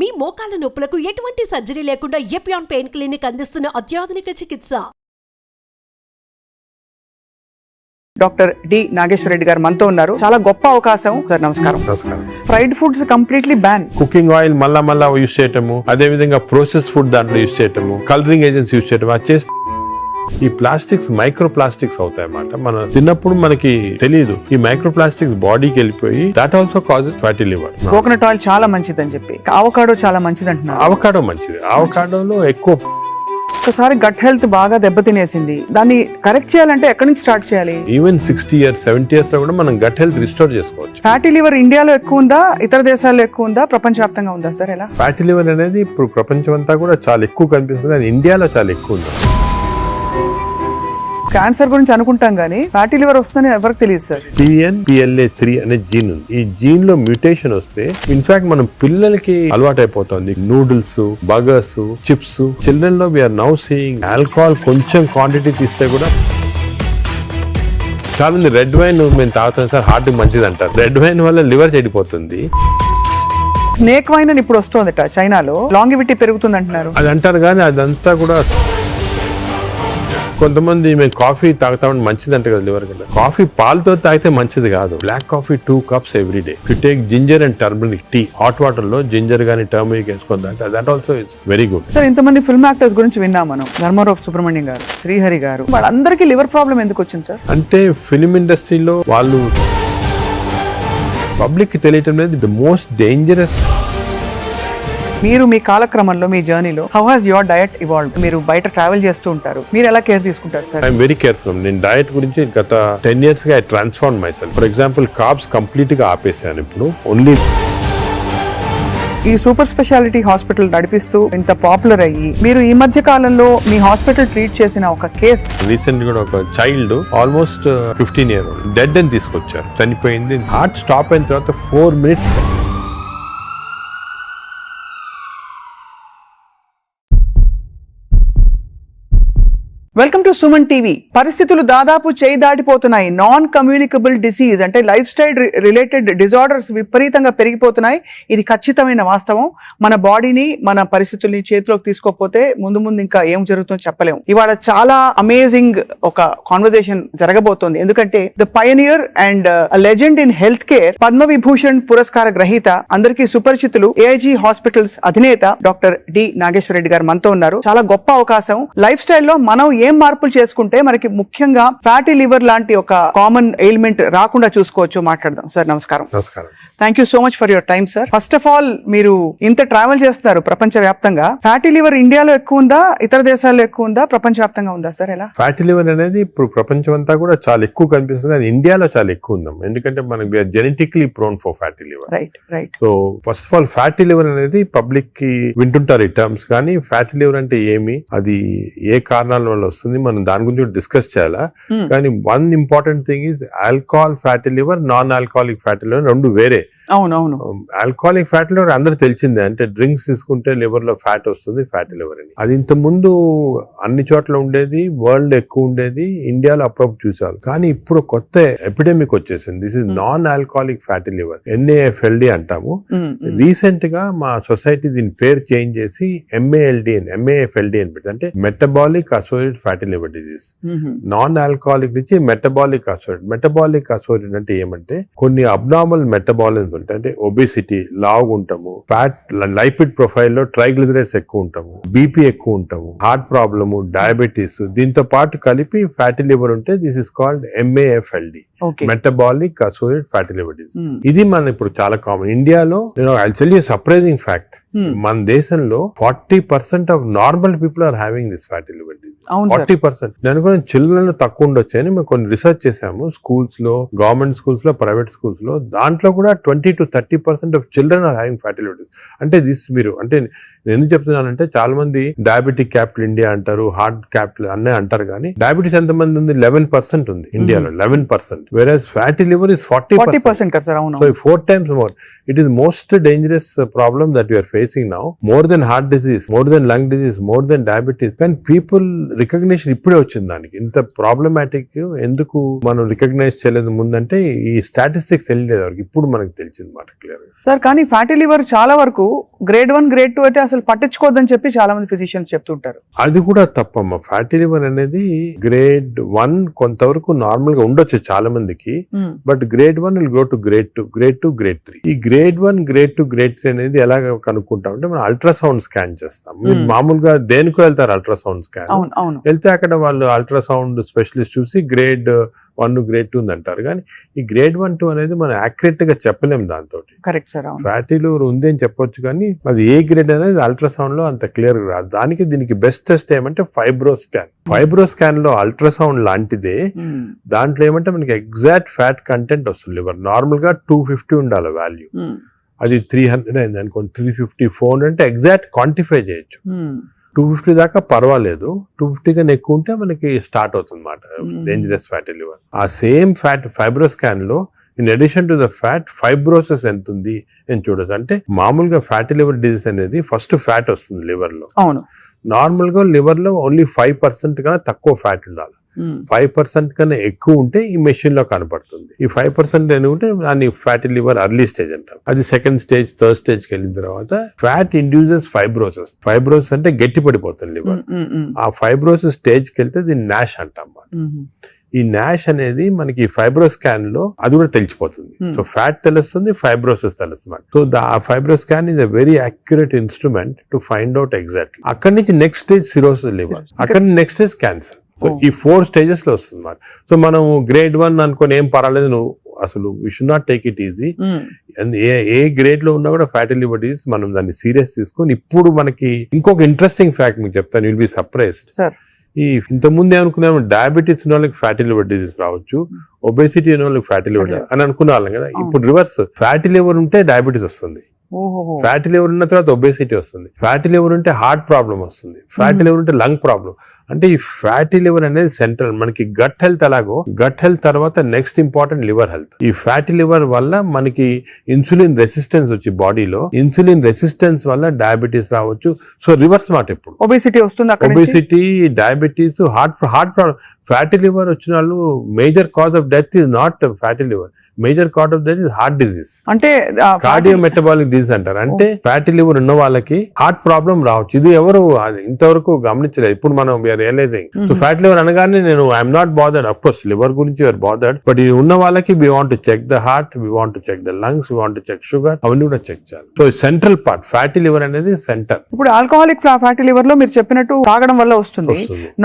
మీ మోకాల నొప్పులకు ఎటువంటి సర్జరీ లేకుండా ఎపియాన్ పెయిన్ క్లినిక్ అందిస్తున్న అత్యాధునిక చికిత్స. డాక్టర్ డి నాగేశ్వర రెడ్డి గారు మనతో ఉన్నారు. చాలా గొప్ప అవకాశం సార్. నమస్కారం. నమస్కారం. Fried foods completely ban. Cooking oil మళ్ళా యూజ్ చేయటము, అదే విధంగా ప్రాసెస్ ఫుడ్ దాంట్లో యూజ్ చేయటము, కలరింగ్ ఏజెంట్స్ యూజ్ చేయటం, అది చేస్తే ఈ ప్లాస్టిక్స్ మైక్రో ప్లాస్టిక్స్ అవుతాయి అన్నమాట. మనం తిన్నప్పుడు మనకి తెలియదు ఈ మైక్రో ప్లాస్టిక్స్ బాడీకి వెళ్ళిపోయి that also causes fatty liver. Coconut oil చాలా మంచిది అని చెప్పి, అవకాడో చాలా మంచిది అంటున్నారు. అవకాడో మంచిది. అవకాడోలో ఎక్కువ ఒకసారి గట్ హెల్త్ బాగా దెబ్బతినేసింది, దాన్ని కరెక్ట్ చేయాలంటే ఎక్కడి నుంచి స్టార్ట్ చేయాలి? ఈవెన్ 60 years 70 years లో కూడా మనం గట్ హెల్త్ రిస్టోర్ చేసుకోవచ్చు. ఫ్యాటీ లివర్ ఇండియాలో ఎక్కువ ఉందా, ఇతర దేశాల్లో ఎక్కువ ఉందా, ప్రపంచవ్యాప్తంగా ఉందా సార్? ఎలా? ఫ్యాటీ లివర్ అనేది ఇప్పుడు ప్రపంచం అంతా కూడా చాలా ఎక్కువ కనిపిస్తుంది, కానీ ఇండియాలో చాలా ఎక్కువ ఉంది. క్యాన్సర్ గురించి అనుకుంటాం కానీ ఫ్యాటీ లివర్ వస్తుందని ఎవరికి తెలియదు సార్. PNPLA3 అనే జీన్ ఉంది. ఈ జీన్ లో మ్యూటేషన్ వస్తే ఇన్ఫాక్ట్ మనం పిల్లలకి అలవాటు అయిపోతుంది నూడిల్స్, బర్గర్స్, చిప్స్. చిల్డ్రన్ లో వీఆర్ నౌ సీయింగ్ ఆల్కహాల్ కొంచెం క్వాంటిటీ తీస్తే కూడా చాలా మంది రెడ్ వైన్ మేము తాగుతాం సార్, హార్ట్ మంచిది అంటారు. రెడ్ వైన్ వల్ల లివర్ చెడిపోతుంది. స్నేక్ వైన్ అని ఇప్పుడు వస్తుందట చైనాలో, లాంగివిటీ పెరుగుతుంది అంటున్నారు. అది అంటారు కానీ అదంతా కూడా కొంతమంది మేము కాఫీ తాగుతామని మంచిది అంటే కదా లివర్ కదా. కాఫీ పాలతో తాగితే మంచిది కాదు. Black coffee 2 cups every day. You take ginger and turmeric tea, hot water లో జింజర్ గానీ టర్మరిక్ వేసుకొని తాగితే that also it's very good. Sir ఇంతమంది ఫిల్మ్ యాక్టర్స్ గురించి విన్నాం మనం, ధర్మారావు సుబ్రహ్మణ్యం గారు, శ్రీహరి గారు, వాళ్ళందరికీ లివర్ ప్రాబ్లం ఎందుకు వచ్చింది సార్? అంటే ఫిల్మ్ ఇండస్ట్రీలో వాళ్ళు పబ్లిక్ కి తెలియటం లేదు. The most dangerous. మీరు మీ కాలక్రమంలో మీ జర్నీలో how has your diet evolved? మీరు బయట ట్రావెల్ చేస్తూ ఉంటారు, మీరు ఎలా కేర్ తీసుకుంటారు సార్? I'm very careful. నేను డయట్ గురించి గత 10 years గా I transform my self. For example carbs complete గా ఆపేసాను. ఇప్పుడు ఓన్లీ ఈ సూపర్ స్పెషాలిటీ హాస్పిటల్ నడిపిస్తూ ఇంత పాపులర్ అయ్యి మీరు ఈ మధ్య కాలంలో మీ హాస్పిటల్ ట్రీట్ చేసిన ఒక కేస్, రీసెంట్ కూడా ఒక చైల్డ్ ఆల్మోస్ట్ 15 years డెడ్ అని తీసుకొచ్చారు, చనిపోయింది. హార్ట్ స్టాప్ అయిన తర్వాత 4 minutes. Welcome to Suman TV. పరిస్థితులు దాదాపు చేయి దాటిపోతున్నాయి. నాన్ కమ్యూనికబుల్ డిసీజ్ అంటే లైఫ్ స్టైల్ రిలేటెడ్ డిజార్డర్స్ విపరీతంగా పెరిగిపోతున్నాయి. ఇది ఖచ్చితమైన వాస్తవం. మన బాడీని, మన పరిస్థితుల్ని చేతిలోకి తీసుకోకపోతే ముందు ఇంకా ఏం జరుగుతుందో చెప్పలేము. ఇవాళ చాలా అమేజింగ్ ఒక కాన్వర్సేషన్ జరగబోతోంది. ఎందుకంటే the pioneer and legend in health care, Padma Vibhushan పురస్కార గ్రహీత, అందరికీ సుపరిచితులు, ఏఐజీ హాస్పిటల్స్ అధినేత డాక్టర్ డి నాగేశ్వర రెడ్డి గారు మనతో ఉన్నారు. చాలా గొప్ప అవకాశం. లైఫ్ స్టైల్లో మనం ఏం మార్పులు చేసుకుంటే మనకి ముఖ్యంగా ఫ్యాటీ లివర్ లాంటి ఒక కామన్ ఎయిల్మెంట్ రాకుండా చూసుకోవచ్చు. మాట్లాడదాం సార్. నమస్కారం. నమస్కారం. Thank you so much for your time sir. First of all, మీరు ఇంత ట్రావెల్ చేస్తున్నారు ప్రపంచ వ్యాప్తంగా. ఫ్యాటీ లివర్ ఇండియాలో ఎక్కువ ఉందా, ఇతర దేశాల్లో ఎక్కువ ఉందా, ప్రపంచ వ్యాప్తంగా ఉందా సార్? ఎలా? ఫ్యాటీ లివర్ అనేది ఇప్పుడు ప్రపంచం అంతా కూడా చాలా ఎక్కువ కనిపిస్తుంది, కానీ ఇండియాలో చాలా ఎక్కువ ఉందాం. ఎందుకంటే మనకి genetically prone for fatty liver. Right. So first of all fatty liver అనేది పబ్లిక్ కి వింటుంటారు ఈ టర్మ్స్, కానీ ఫ్యాటీ లివర్ అంటే ఏమి, అది ఏ కారణాల వల్ల వస్తుంది, మనం దాని గురించి డిస్కస్ చేయాలా. కానీ one important thing is alcohol fatty liver, non alcoholic fatty liver రెండు వేరే. అవునవును. ఆల్కహాలిక్ ఫ్యాటీ లివర్ అందరూ తెలిసిందే, అంటే డ్రింక్స్ తీసుకుంటే లివర్ లో ఫ్యాట్ వస్తుంది, ఫ్యాటీ లివర్ అని. అది ఇంత ముందు అన్ని చోట్ల ఉండేది, వరల్డ్ ఎక్కువ ఉండేది, ఇండియాలో అప్పుడప్పుడు చూసారు. కానీ ఇప్పుడు కొత్త ఎపిడెమిక్ వచ్చేసింది. This is non alcoholic fatty liver, NAFLD అంటాము. రీసెంట్ గా మా సొసైటీ దీని పేరు చేంజ్ చేసి MAFLD అని పెట్టి, అంటే metabolic associated fatty liver disease. Non alcoholic నుంచి మెటబాలిక్ అసోసియేటెడ్. మెటబాలిక్ అసోసియేటెడ్ అంటే ఏమంటే కొన్ని అబ్నార్మల్ మెటబాలిజం అంటే ఒబేసిటీ, లావుగా ఉంటాము, ఫ్యాట్ లైపిడ్ ప్రొఫైల్ లో ట్రైగ్లిజరైడ్స్ ఎక్కువ ఉంటాము, బీపీ ఎక్కువ ఉంటాము, హార్ట్ ప్రాబ్లము, డయాబెటీస్, దీంతో పాటు కలిపి ఫ్యాటీ లివర్ ఉంటే this is called MAFLD, metabolic associated fatty liver disease. ఇది మన ఇప్పుడు చాలా కామన్. ఇండియాలో I tell you surprising fact, మన దేశంలో 40% of normal people are having this fatty liver disease. 40%. నేను కూడా చిల్డ్రన్ తక్కువ ఉండొచ్చు అని మేము కొన్ని రీసెర్చ్ చేసాము. స్కూల్స్ లో, గవర్నమెంట్ స్కూల్స్ లో, ప్రైవేట్ స్కూల్స్ లో, దాంట్లో కూడా 20 to 30% of children are having fatty liver disease. అంటే దిస్ మీరు అంటే నేను ఎందుకు చెప్తున్నానంటే చాలా మంది డయాబెటిక్ క్యాపిటల్ ఇండియా అంటారు, హార్ట్ క్యాపిటల్ అన్నీ అంటారు, కానీ డయాబెటీస్ ఎంత మంది ఉంది? 11% ఉంది ఇండియాలో, 11%. వెరాజ్ fatty liver is 40%. So 4 times more. It is most dangerous problem that we are facing now. More than heart disease, more than lung disease, more than diabetes. When people recognition ఇప్పుడే వచ్చింది దానికి. ఇంత ప్రాబ్లమాటిక్ ఎందుకు మనం recognise చేయలేదు ముందంటే ఈ statistics తెలియలేదు వరకు, ఇప్పుడు మనకు తెలిసింది మాట క్లియర్ గా. సార్ కానీ ఫ్యాటీ లివర్ చాలా వరకు గ్రేడ్ 1 గ్రేడ్ 2 అయితే అసలు పట్టించుకోవద్దని చెప్పి చాలా మంది ఫిజిషియన్స్ చెప్తుంటారు. అది కూడా తప్పమ్మా. ఫ్యాటీ లివర్ అనేది గ్రేడ్ 1 కొంతవరకు నార్మల్ గా ఉండొచ్చు చాలా మందికి, but grade 1 will go to grade 2, grade 2, grade 3. ఈ గ్రేడ్ 1, గ్రేడ్ 2, గ్రేడ్ 3 అనేది ఎలా కనుక్కుంటాం అంటే మనం అల్ట్రాసౌండ్ స్కాన్ చేస్తాం. మీరు మామూలుగా దేనికో వెళ్తారు అల్ట్రాసౌండ్ స్కాన్, వెళ్తే అక్కడ వాళ్ళు అల్ట్రాసౌండ్ స్పెషలిస్ట్ చూసి గ్రేడ్ 1, గ్రేడ్ 2 అంటారు. కానీ ఈ గ్రేడ్ 1, 2 అనేది మనం యాక్యురేట్ గా చెప్పలేము దాంతో. Correct sir. ఫ్యాటీ లివర్ ఉంది అని చెప్పొచ్చు కానీ అది ఏ గ్రేడ్ అనేది అల్ట్రాసౌండ్ లో అంత క్లియర్ రాదు. దానికి దీనికి బెస్ట్ టెస్ట్ ఏమంటే ఫైబ్రో స్కాన్. ఫైబ్రో స్కాన్ లో అల్ట్రాసౌండ్ లాంటిదే, దాంట్లో ఏమంటే మనకి ఎగ్జాక్ట్ ఫ్యాట్ కంటెంట్ వస్తుంది. లివర్ నార్మల్ గా 250 ఉండాలి వాల్యూ, అది 300 అయింది అనుకోండి, 350, 400 అంటే ఎగ్జాక్ట్ క్వాంటిఫై చేయొచ్చు. 250 దాకా పర్వాలేదు, 250 కన్నా ఎక్కువ ఉంటే మనకి స్టార్ట్ అవుతుంది అన్నమాట డేంజరస్ ఫ్యాటీ లివర్. ఆ సేమ్ ఫ్యాట్ ఫైబ్రో స్కాన్ లో in addition to the fat fibrosis ఎంత ఉంది అని చూడొచ్చు. అంటే మామూలుగా ఫ్యాటీ లివర్ డిజీజ్ అనేది ఫస్ట్ ఫ్యాట్ వస్తుంది లివర్ లో. అవును, నార్మల్ గా లివర్ లో ఓన్లీ 5% కన్నా తక్కువ ఫ్యాట్ ఉండాలి. 5% కన్నా ఎక్కువ ఉంటే ఈ మెషిన్ లో కనపడుతుంది. ఈ 5% అని ఉంటే దాన్ని ఫ్యాటీ లివర్ అర్లీ స్టేజ్ అంటారు. అది సెకండ్ స్టేజ్, థర్డ్ స్టేజ్ కి వెళ్ళిన తర్వాత ఫ్యాట్ ఇండ్యూసెస్ ఫైబ్రోసిస్. ఫైబ్రోసిస్ అంటే గట్టి పడిపోతుంది లివర్. ఆ ఫైబ్రోసిస్ స్టేజ్ కి వెళ్తే దీన్ని నాష్ అంటాం. ఈ నాష్ అనేది మనకి ఫైబ్రో స్కాన్ లో అది కూడా తెలిసిపోతుంది. సో ఫ్యాట్ తెలుస్తుంది, ఫైబ్రోసిస్ తెలుస్తుంది. సో ఆ fibro scan is a very accurate instrument to find out exactly. అక్కడి నుంచి నెక్స్ట్ స్టేజ్ సిరోసిస్ లివర్, అక్కడి నుంచి నెక్స్ట్ స్టేజ్ క్యాన్సర్. సో ఈ 4 స్టేజెస్ లో వస్తుంది మాట. సో మనం గ్రేడ్ 1 అనుకొని ఏం పర్వాలేదు, నువ్వు అసలు we should not take it easy. ఏ గ్రేడ్ లో ఉన్నా కూడా ఫ్యాటీ లివర్ డిసీజ్ మనం దాన్ని సీరియస్ తీసుకొని, ఇప్పుడు మనకి ఇంకొక ఇంట్రెస్టింగ్ ఫ్యాక్ట్ మీకు చెప్తాను, విల్ బి సర్ప్రైజ్డ్. ఈ ఇంత ముందు ఏమనుకున్నాము, డయాబెటీస్ ఉన్న వాళ్ళకి ఫ్యాటీ లివర్ డిసీజ్ రావచ్చు, ఒబేసిటీ ఉన్న వాళ్ళకి ఫ్యాటీ లివర్ అని అనుకునే వాళ్ళం కదా. ఇప్పుడు రివర్స్, ఫ్యాటీ లివర్ ఉంటే డయాబెటీస్ వస్తుంది, ఫ్యాటీ లివర్ ఉన్న తర్వాత ఒబేసిటీ వస్తుంది, ఫ్యాటీ లివర్ ఉంటే హార్ట్ ప్రాబ్లం వస్తుంది, ఫ్యాటీ లివర్ ఉంటే లంగ్ ప్రాబ్లం. అంటే ఈ ఫ్యాటీ లివర్ అనేది సెంట్రల్. మనకి గట్ హెల్త్ ఎలాగో, గట్ హెల్త్ తర్వాత నెక్స్ట్ ఇంపార్టెంట్ లివర్ హెల్త్. ఈ ఫ్యాటీ లివర్ వల్ల మనకి ఇన్సులిన్ రెసిస్టెన్స్ వచ్చి బాడీలో, ఇన్సులిన్ రెసిస్టెన్స్ వల్ల డయాబెటీస్ రావచ్చు. సో రివర్స్ మాట, ఇప్పుడు ఒబేసిటీ వస్తుంది, obesity, diabetes, heart problem. Fatty liver వచ్చిన వాళ్ళు major cause of death is not fatty liver, major cause of death is heart disease. అంటే కార్డియో మెటబాలిక్ డిజీజ్ అంటారు. అంటే ఫ్యాటీ లివర్ ఉన్న వాళ్ళకి హార్ట్ ప్రాబ్లం రావచ్చు. ఇది ఎవరు ఇంతవరకు గమనించలేదు, ఇప్పుడు మనం రియలైజింగ్. సో ఫ్యాటీ లివర్ అనగానే నేను I'm not bothered, of course liver గురించి యూఆర్ బాదర్డ్, బట్ ఇది ఉన్న వాళ్ళకి we want to check the heart, we want to check the lungs, we want to check sugar, అవన్నీ కూడా చెక్ చేయాలి. So central part fatty liver అనేది centre. ఇప్పుడు alcoholic fatty liver లో మీరు చెప్పినట్టు తాగడం వల్ల వస్తుంది.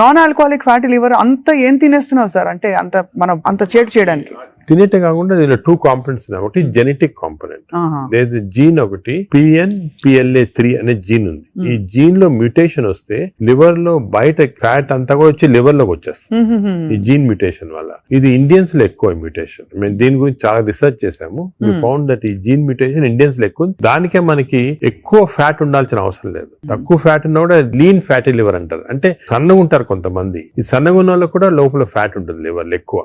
నాన్ ఆల్కహాలిక్ ఫ్యాటీ లివర్ అంత ఏం తినేస్తున్నావు సార్, అంటే అంత మనం అంత చేటు చేయడానికి? తినేటే కాకుండా దీనిలో 2 కాంపోనెంట్స్ ఉన్నాయి. ఒకటి జెనెటిక్ కాంపోనెంట్, లేదు జీన్ ఒకటి PNPLA3 అనే జీన్ ఉంది. ఈ జీన్ లో మ్యూటేషన్ వస్తే లివర్ లో బయట ఫ్యాట్ అంతా కూడా వచ్చి లివర్ లోకి వచ్చేస్తుంది ఈ జీన్ మ్యూటేషన్ వల్ల. ఇది ఇండియన్స్ లో ఎక్కువ మ్యూటేషన్. మేము దీని గురించి చాలా రీసెర్చ్ చేసాము. వి ఫౌండ్ దట్ ఈ జీన్ మ్యూటేషన్ ఇండియన్స్ లో ఎక్కువ. దానికే మనకి ఎక్కువ ఫ్యాట్ ఉండాల్సిన అవసరం లేదు. తక్కువ ఫ్యాట్ ఉన్నా కూడా లీన్ ఫ్యాటీ లివర్ అంటారు. అంటే సన్నగా ఉంటారు కొంతమంది, ఈ సన్నగా ఉన్న వాళ్ళకి కూడా లోపల ఫ్యాట్ ఉంటుంది లివర్ లో ఎక్కువ,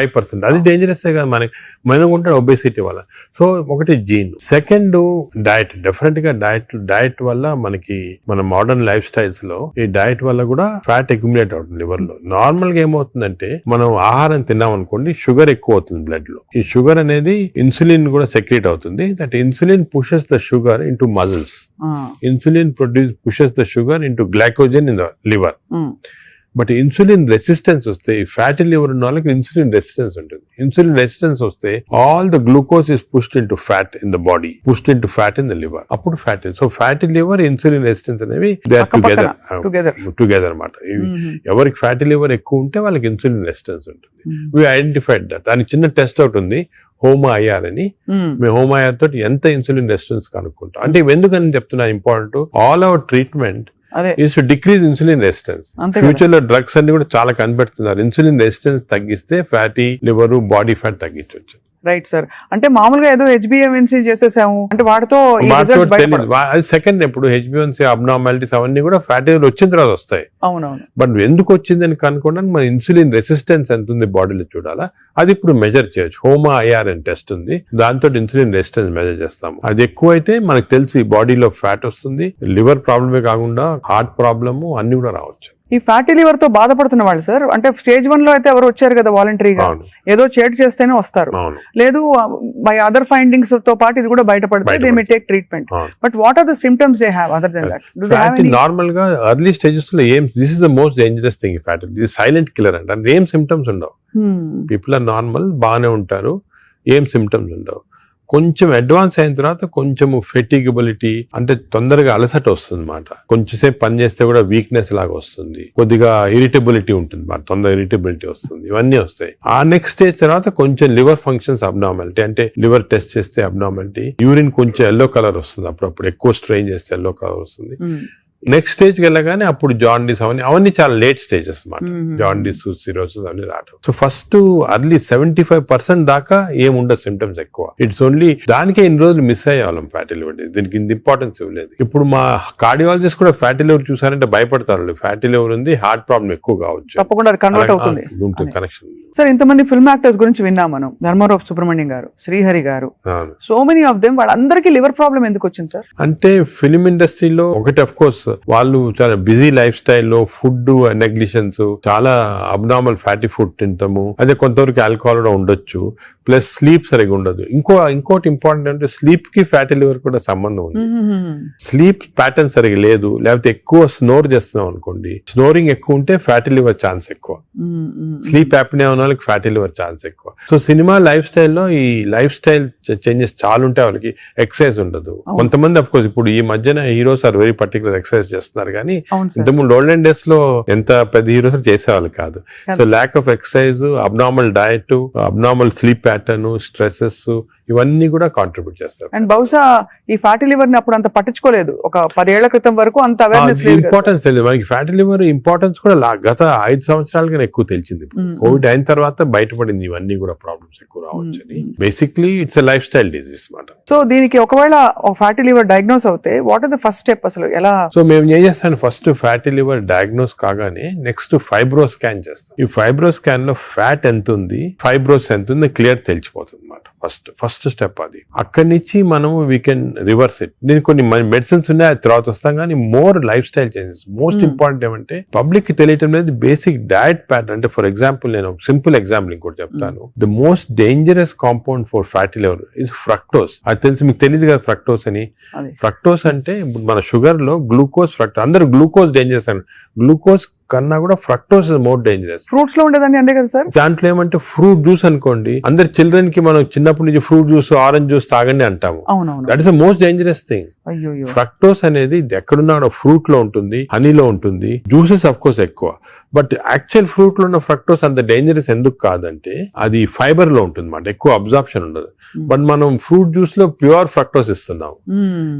5%. అది డేంజరస్ కదా మనకి, మనం ఉంటాడు ఒబేసిటీ వల్ల. సో ఒకటి జీన్. Second diet. డెఫినెట్ గా డైట్ వల్ల మనకి మన మోడర్న్ లైఫ్ స్టైల్స్ లో ఈ డైట్ వల్ల కూడా ఫ్యాట్ అక్యుములేట్ అవుతుంది లివర్ లో. నార్మల్ గా ఏమవుతుందంటే మనం ఆహారం తిన్నాం అనుకోండి, షుగర్ ఎక్కువ అవుతుంది బ్లడ్ లో. ఈ షుగర్ అనేది ఇన్సులిన్ కూడా సెక్రేట్ అవుతుంది. That insulin pushes the sugar into muscles. Insulin pushes the sugar into glycogen in the liver. But insulin resistance వస్తే, ఫ్యాటీ లివర్ ఉన్న వాళ్ళకి ఇన్సులిన్ రెసిస్టెన్స్ ఉంటుంది. ఇన్సులిన్ రెసిస్టెన్స్ వస్తే all the glucose is pushed into fat in the body, pushed into fat in the liver. అప్పుడు fatty. So fatty liver, insulin resistance అనేవి they are together అన్నమాట. ఎవరికి fatty liver ఎక్కువ ఉంటే వాళ్ళకి insulin resistance ఉంటుంది. We identified that. దానికి చిన్న టెస్ట్ అవుట్ ఉంది, HOMA-IR అని. మేము HOMA-IR తోటి ఎంత ఇన్సులిన్ రెసిస్టెన్స్ కనుక్కుంటాం. అంటే ఎందుకని చెప్తున్నా important, all our treatment is to decrease insulin resistance. Future లో డ్రగ్స్ అన్ని కూడా చాలా కనిపెడుతున్నారు. ఇన్సులిన్ రెసిస్టెన్స్ తగ్గిస్తే ఫ్యాటీ లివర్, బాడీ ఫ్యాట్ తగ్గించవచ్చు. Right sir. అంటే మామూలుగా ఏదో HbA1c చేసేసాము అంటే వాటితో అది సెకండ్. ఇప్పుడు HbA1c అబ్నార్మాలిటీస్ అవన్నీ కూడా ఫ్యాటీ లివర్ వచ్చిన తర్వాత వస్తాయి. అవునవును. బట్ ఎందుకు వచ్చిందని కనుక్కోవడానికి మన ఇన్సులిన్ రెసిస్టెన్స్ ఎంత ఉంది బాడీలో చూడాలా. అది ఇప్పుడు మెజర్ చేయొచ్చు. HOMA-IR అని టెస్ట్ ఉంది, దాంతో ఇన్సులిన్ రెసిస్టెన్స్ మెజర్ చేస్తాము. అది ఎక్కువ అయితే మనకు తెలుసు ఈ బాడీలో ఫ్యాట్ వస్తుంది, లివర్ ప్రాబ్లమే కాకుండా హార్ట్ ప్రాబ్లము అన్ని కూడా రావచ్చు. ఈ ఫ్యాటీ లివర్ తో బాధపడుతున్న వాళ్ళు సార్, అంటే స్టేజ్ 1 లో అయితే ఎవరు వచ్చారు కదా వాలంటరీగా, అవును. ఏదో చేటు చేస్తేనే వస్తారు, అవును. లేదు బై అదర్ ఫైండింగ్స్ తో పాటు ఇది కూడా బయటపడితే దే మే టేక్ ట్రీట్మెంట్. అవును. But what are the symptoms they have other than that? Do they have fatty any? Normal గా ఎర్లీ స్టేజెస్ లో ఏం, this is the most dangerous thing fatty, ఇది సైలెంట్ కిల్లర్ అంటే ఏం symptoms ఉండవు. People are normal, బాగానే ఉంటారు, ఏం సిమ్టమ్స్ ఉండవు. కొంచెం అడ్వాన్స్ అయిన తర్వాత కొంచెము ఫెటిగబిలిటీ అంటే తొందరగా అలసట వస్తుంది అన్నమాట. కొంచెంసేపు పని చేస్తే కూడా వీక్నెస్ లాగా వస్తుంది, కొద్దిగా ఇరిటబిలిటీ ఉంటుంది, తొందరగా ఇరిటబిలిటీ వస్తుంది, ఇవన్నీ వస్తాయి. ఆ నెక్స్ట్ స్టేజ్ తర్వాత కొంచెం లివర్ ఫంక్షన్స్ అబ్నార్మాలిటీ, అంటే లివర్ టెస్ట్ చేస్తే అబ్నార్మాలిటీ, యూరిన్ కొంచెం ఎల్లో కలర్ వస్తుంది, అప్పుడప్పుడు ఎక్కువ స్ట్రెయిన్ చేస్తే ఎల్లో కలర్ వస్తుంది. నెక్స్ట్ స్టేజ్ కి వెళ్ళగానే అప్పుడు జాండీస్ అవన్నీ చాలా లేట్ స్టేజెస్ అన్నమాట. జాండీస్, సిరోసిస్ అవన్నీ రావడం. సో ఫస్ట్ అర్లీ 75% దాకా ఏముండదు సిమ్టమ్స్ ఎక్కువ. ఇట్స్ ఓన్లీ దానికే ఇన్ని రోజులు మిస్ అయ్యేవాళ్ళం ఫ్యాటీ లివర్, దీనికి ఇంత ఇంపార్టెన్స్ ఇవ్వలేదు. ఇప్పుడు మా కార్డియాలజిస్ట్ కూడా ఫ్యాటీ లివర్ చూసారంటే భయపడతారు, ఫ్యాటీ లివర్ ఉంది, హార్ట్ ప్రాబ్లం ఎక్కువ కావచ్చు, తప్పకుండా కన్వర్ట్ అవుతుంది కనెక్షన్. సార్ ఇంతమంది ఫిల్మ్ యాక్టర్స్ గురించి విన్నాం మనం, ధర్మారావు సుబ్రహ్మణ్యం గారు, శ్రీహరి గారు, సో మెనీ ఆఫ్ దెమ్, వాళ్ళందరికీ లివర్ ప్రాబ్లం ఎందుకు వచ్చింది సార్? అంటే ఫిల్మ్ ఇండస్ట్రీలో ఒకటి అఫ్ కోర్స్ వాళ్ళు చాలా బిజీ లైఫ్ స్టైల్లో ఫుడ్ నెగ్లిజెన్స్, చాలా అబ్నార్మల్ ఫ్యాటీ ఫుడ్ తింటాము, అదే కొంతవరకు ఆల్కహాల్ కూడా ఉండొచ్చు, ప్లస్ స్లీప్ సరిగా ఉండదు. ఇంకోటి ఇంపార్టెంట్ అంటే స్లీప్ కి ఫ్యాటీ లివర్ కూడా సంబంధం ఉంది. స్లీప్ ప్యాటర్న్ సరిగా లేదు, లేకపోతే ఎక్కువ స్నోర్ చేస్తున్నాం అనుకోండి, స్నోరింగ్ ఎక్కువ ఉంటే ఫ్యాటీ లివర్ ఛాన్స్ ఎక్కువ, స్లీప్ యాప్నియా ఉన్న వాళ్ళకి ఫ్యాటీ లివర్ ఛాన్స్ ఎక్కువ. సో సినిమా లైఫ్ స్టైల్లో ఈ లైఫ్ స్టైల్ చేంజెస్ చాలా ఉంటాయి, వాళ్ళకి ఎక్సర్సైజ్ ఉండదు. కొంతమంది అఫ్ కోర్స్ ఇప్పుడు ఈ మధ్యన heroes are very particular exercise చేస్తున్నారు, కానీ ఇంతకుముందు ఓల్డెన్ డేస్ లో ఎంత పెద్ద హీరోస్ చేసేవాళ్ళు కాదు. So lack of exercise, abnormal diet, abnormal sleep pattern, stresses, ఇవన్నీ కూడా కాంట్రిబ్యూట్ చేస్తారు. అండ్ బహుశా ఈ ఫ్యాటీ లివర్ ని అప్పుడు అంత పట్టించుకోలేదు, ఒక 10 ఏళ్ల క్రితం వరకు అంత అవేర్నెస్ లేదు, ఇంపార్టెన్స్ తెలియదు మనకి. ఫ్యాటీ లివర్ ఇంపార్టెన్స్ కూడా గత 5 సంవత్సరాలుగా ఎక్కువ తెలిసింది. కోవిడ్ అయిన తర్వాత బయటపడింది ఇవన్నీ కూడా ప్రాబ్లమ్స్ ఎక్కువ రావచ్చని. Basically it's a lifestyle disease మాట. సో దీనికి ఒకవేళ ఫ్యాటీ లివర్ డయాగ్నోస్ అవుతే what are the first step అసలు ఎలా? సో మేము ఏం చేస్తాను, ఫస్ట్ ఫ్యాటీ లివర్ డయాగ్నోస్ కాగానే నెక్స్ట్ ఫైబ్రో స్కాన్ చేస్తాం. ఈ ఫైబ్రో స్కాన్ లో ఫ్యాట్ ఎంత ఉంది, ఫైబ్రోస్ ఎంత ఉంది క్లియర్ తెలిసిపోతుంది అన్నమాట. ఫస్ట్ స్టెప్ అది. అక్కడి నుంచి మనం వీ కెన్ రివర్స్ ఇట్. దీనికి కొన్ని మెడిసిన్స్ ఉన్నాయి, తర్వాత వస్తాం, కానీ more life style changes. Most important ఏమంటే పబ్లిక్ కి తెలియటం లేదు బేసిక్ డయట్ ప్యాటర్న్. అంటే ఫర్ ఎగ్జాంపుల్ నేను సింపుల్ ఎగ్జాంపుల్ ఇంకోటి చెప్తాను. The most dangerous compound for fatty liver is fructose. అది తెలిసి మీకు తెలియదు కదా ఫ్రక్టోస్ అని. ఫ్రక్టోస్ అంటే మన షుగర్ లో గ్లూకోజ్, ఫ్రక్టోస్, అందరు గ్లూకోజ్ డేంజరస్ అని, గ్లూకోజ్ కన్నా కూడా fructose is more dangerous. Fruits లో ఉండేదండి అంతే కదా సార్? దాంట్లో ఏమంటే ఫ్రూట్ జ్యూస్ అనుకోండి, అందరు చిల్డ్రన్ కి మనం చిన్నప్పటి నుంచి ఫ్రూట్ జ్యూస్, ఆరెంజ్ జ్యూస్ తాగండి అంటాము. That is the most dangerous thing. Fructose అనేది ఎక్కడున్నా ఫ్రూట్ లో ఉంటుంది, హనీలో ఉంటుంది, జ్యూసెస్ అఫ్ కోర్స్ ఎక్కువ. బట్ యాక్చువల్ ఫ్రూట్ లో ఉన్న ఫ్రక్టోస్ అంత డేంజరస్ ఎందుకు కాదంటే అది ఫైబర్ లో ఉంటుంది అన్నమాట, ఎక్కువ అబ్జార్ప్షన్ ఉండదు. బట్ మనం ఫ్రూట్ జ్యూస్ లో ప్యూర్ ఫ్రక్టోస్ ఇస్తున్నాం.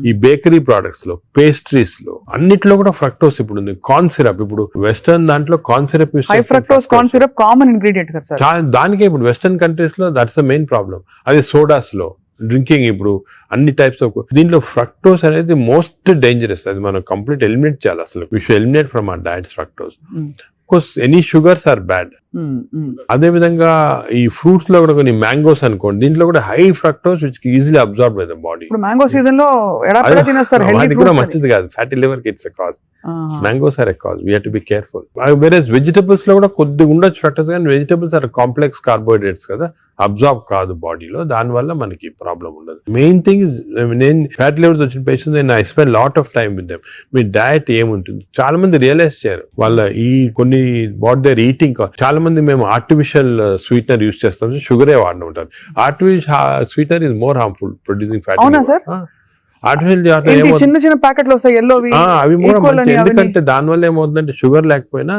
ఈ బేకరీ ప్రొడక్ట్స్ లో, పేస్ట్రీస్ లో, అన్నిట్లో కూడా ఫ్రక్టోస్ ఇప్పుడు ఉంది. కార్న్ సిరప్, ఇప్పుడు వెస్టర్న్ దాంట్లో కార్న్ సిరప్ యూస్ చేస్తారు. Fructose corn syrup common ingredient కదా సార్. దానికే ఇప్పుడు వెస్టర్న్ కంట్రీస్ లో దట్స్ ద మెయిన్ ప్రాబ్లం. అదే సోడాస్ లో, డ్రింకింగ్, ఇప్పుడు అన్ని టైప్స్ ఆఫ్, దీంట్లో ఫ్రక్టోస్ అనేది మోస్ట్ డేంజరస్. అది మనం కంప్లీట్ ఎలిమినేట్ చేయాలి అసలు. We should eliminate from our diets fructose. Course any sugars are bad. అదే విధంగా ఈ ఫ్రూట్స్ లో కూడా కొన్ని మ్యాంగోస్ అనుకోండి, దీంట్లో కూడా high fructose which easily absorb by the body. ఇప్పుడు మ్యాంగో సీజన్ లో ఎడాపెడా తినేస్తారు, అది కూడా మంచిది కాదు. ఫ్యాటీ లివర్ కి it's a cause. Mangoes are a cause, we have to be careful. వేరేస్ వెజిటబుల్స్ లో కూడా కొద్దిగా ఉండొచ్చు ఫ్రక్టోస్, కానీ వెజిటబుల్స్ ఆర్ కాంప్లెక్స్ కార్బోహైడ్రేట్స్ కదా, అబ్జార్బ్ కాదు బాడీలో, దాని వల్ల మనకి ప్రాబ్లం ఉండదు. మెయిన్ థింగ్ ఇస్, నేను ఫ్యాటీ లివర్స్ వచ్చిన పేషెంట్స్ నేను I spend lot of time with them. Me diet ఏముంటుంది చాలా మంది రియలైజ్ చేయరు. వాళ్ళ ఈ కొన్ని వాట్ దేర్ ఈటింగ్, చాలా మంది మేము ఆర్టిఫిషియల్ స్వీట్నర్ యూస్ చేస్తాం, షుగరే వాడిన ఉంటారు. Artificial sweetener is more harmful producing fatty. అవునా సార్? చిన్న చిన్న ప్యాకెట్లు వస్తాయి ఎల్లోవి, అవి ఎందుకంటే దాని వల్ల ఏమవుతుందంటే షుగర్ లేకపోయినా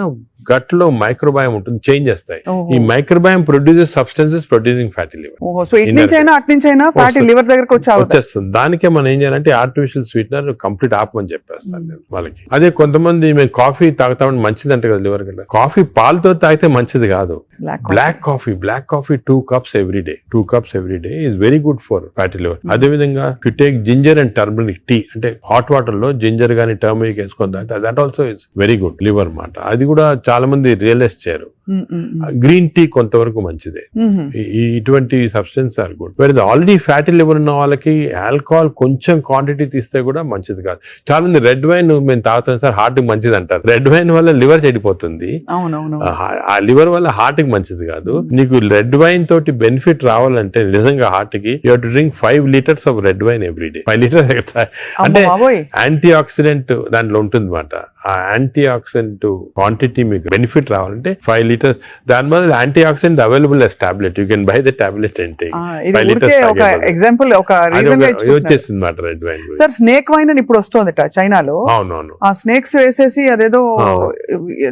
గట్ లో మైక్రోబయామ్ ఉంటుంది, చేంజ్ చేస్తాయి. ఈ microbiome produces substances producing fatty liver. So it నుంచి అయినా అట్ నుంచి అయినా ఫ్యాటీ లివర్ దగ్గరకు వచ్చేస్తుంది. దానికే మనం ఏం చేయాలంటే ఆర్టిఫిషియల్ స్వీట్నర్ కంప్లీట్ ఆపమని చెప్పేస్తాను నేను వాళ్ళకి. అదే కొంతమంది మేము కాఫీ తాగుతామని మంచిది అంటే కదా లివర్ కంటే, కాఫీ పాలతో తాగితే మంచిది కాదు. Black coffee 2 cups every day. 2 cups every day is very good for fatty liver. అదే విధంగా you take ginger and turmeric tea, అంటే హాట్ వాటర్ లో జింజర్ గానీ టర్మరిక్ వేసుకొని తాగితే that also is very good liver మాట. అది కూడా చాలా మంది రియలైజ్ చేయరు. గ్రీన్ టీ కొంతవరకు మంచిదే. ఇటువంటి సబ్స్టెన్స్ ఆర్ గుడ్. వేరే ఆల్రెడీ ఫ్యాటీ లివర్ ఉన్న వాళ్ళకి ఆల్కహాల్ కొంచెం క్వాంటిటీ తీస్తే కూడా మంచిది కాదు. చాలా మంది రెడ్ వైన్ మేము తాగుతాం సార్ హార్ట్ కి మంచిది అంటారు. రెడ్ వైన్ వల్ల లివర్ చెడిపోతుంది. ఆ లివర్ వల్ల హార్ట్ కి మంచిది కాదు. నీకు రెడ్ వైన్ తోటి బెనిఫిట్ రావాలంటే నిజంగా హార్ట్ కి you have to drink 5 liters of red wine every day. 5 liters అంటే యాంటీ ఆక్సిడెంట్ దాంట్లో ఉంటుంది అనమాట. ఆ యాంటీ ఆక్సిడెంట్ క్వాంటిటీ మీకు బెనిఫిట్ రావాలంటే 5 liters. దాని వల్ల anti oxidant available as tablet. You can buy the tablet and take. 5 liters ఎగ్జాంబల్ ఒక రీజన్ వచ్చేసింది మాట red wine. Sir snake wine అని ఇప్పుడు వస్తోందట చైనాలో. అవునవును. ఆ స్నేక్స్ వేసేసి అదేదో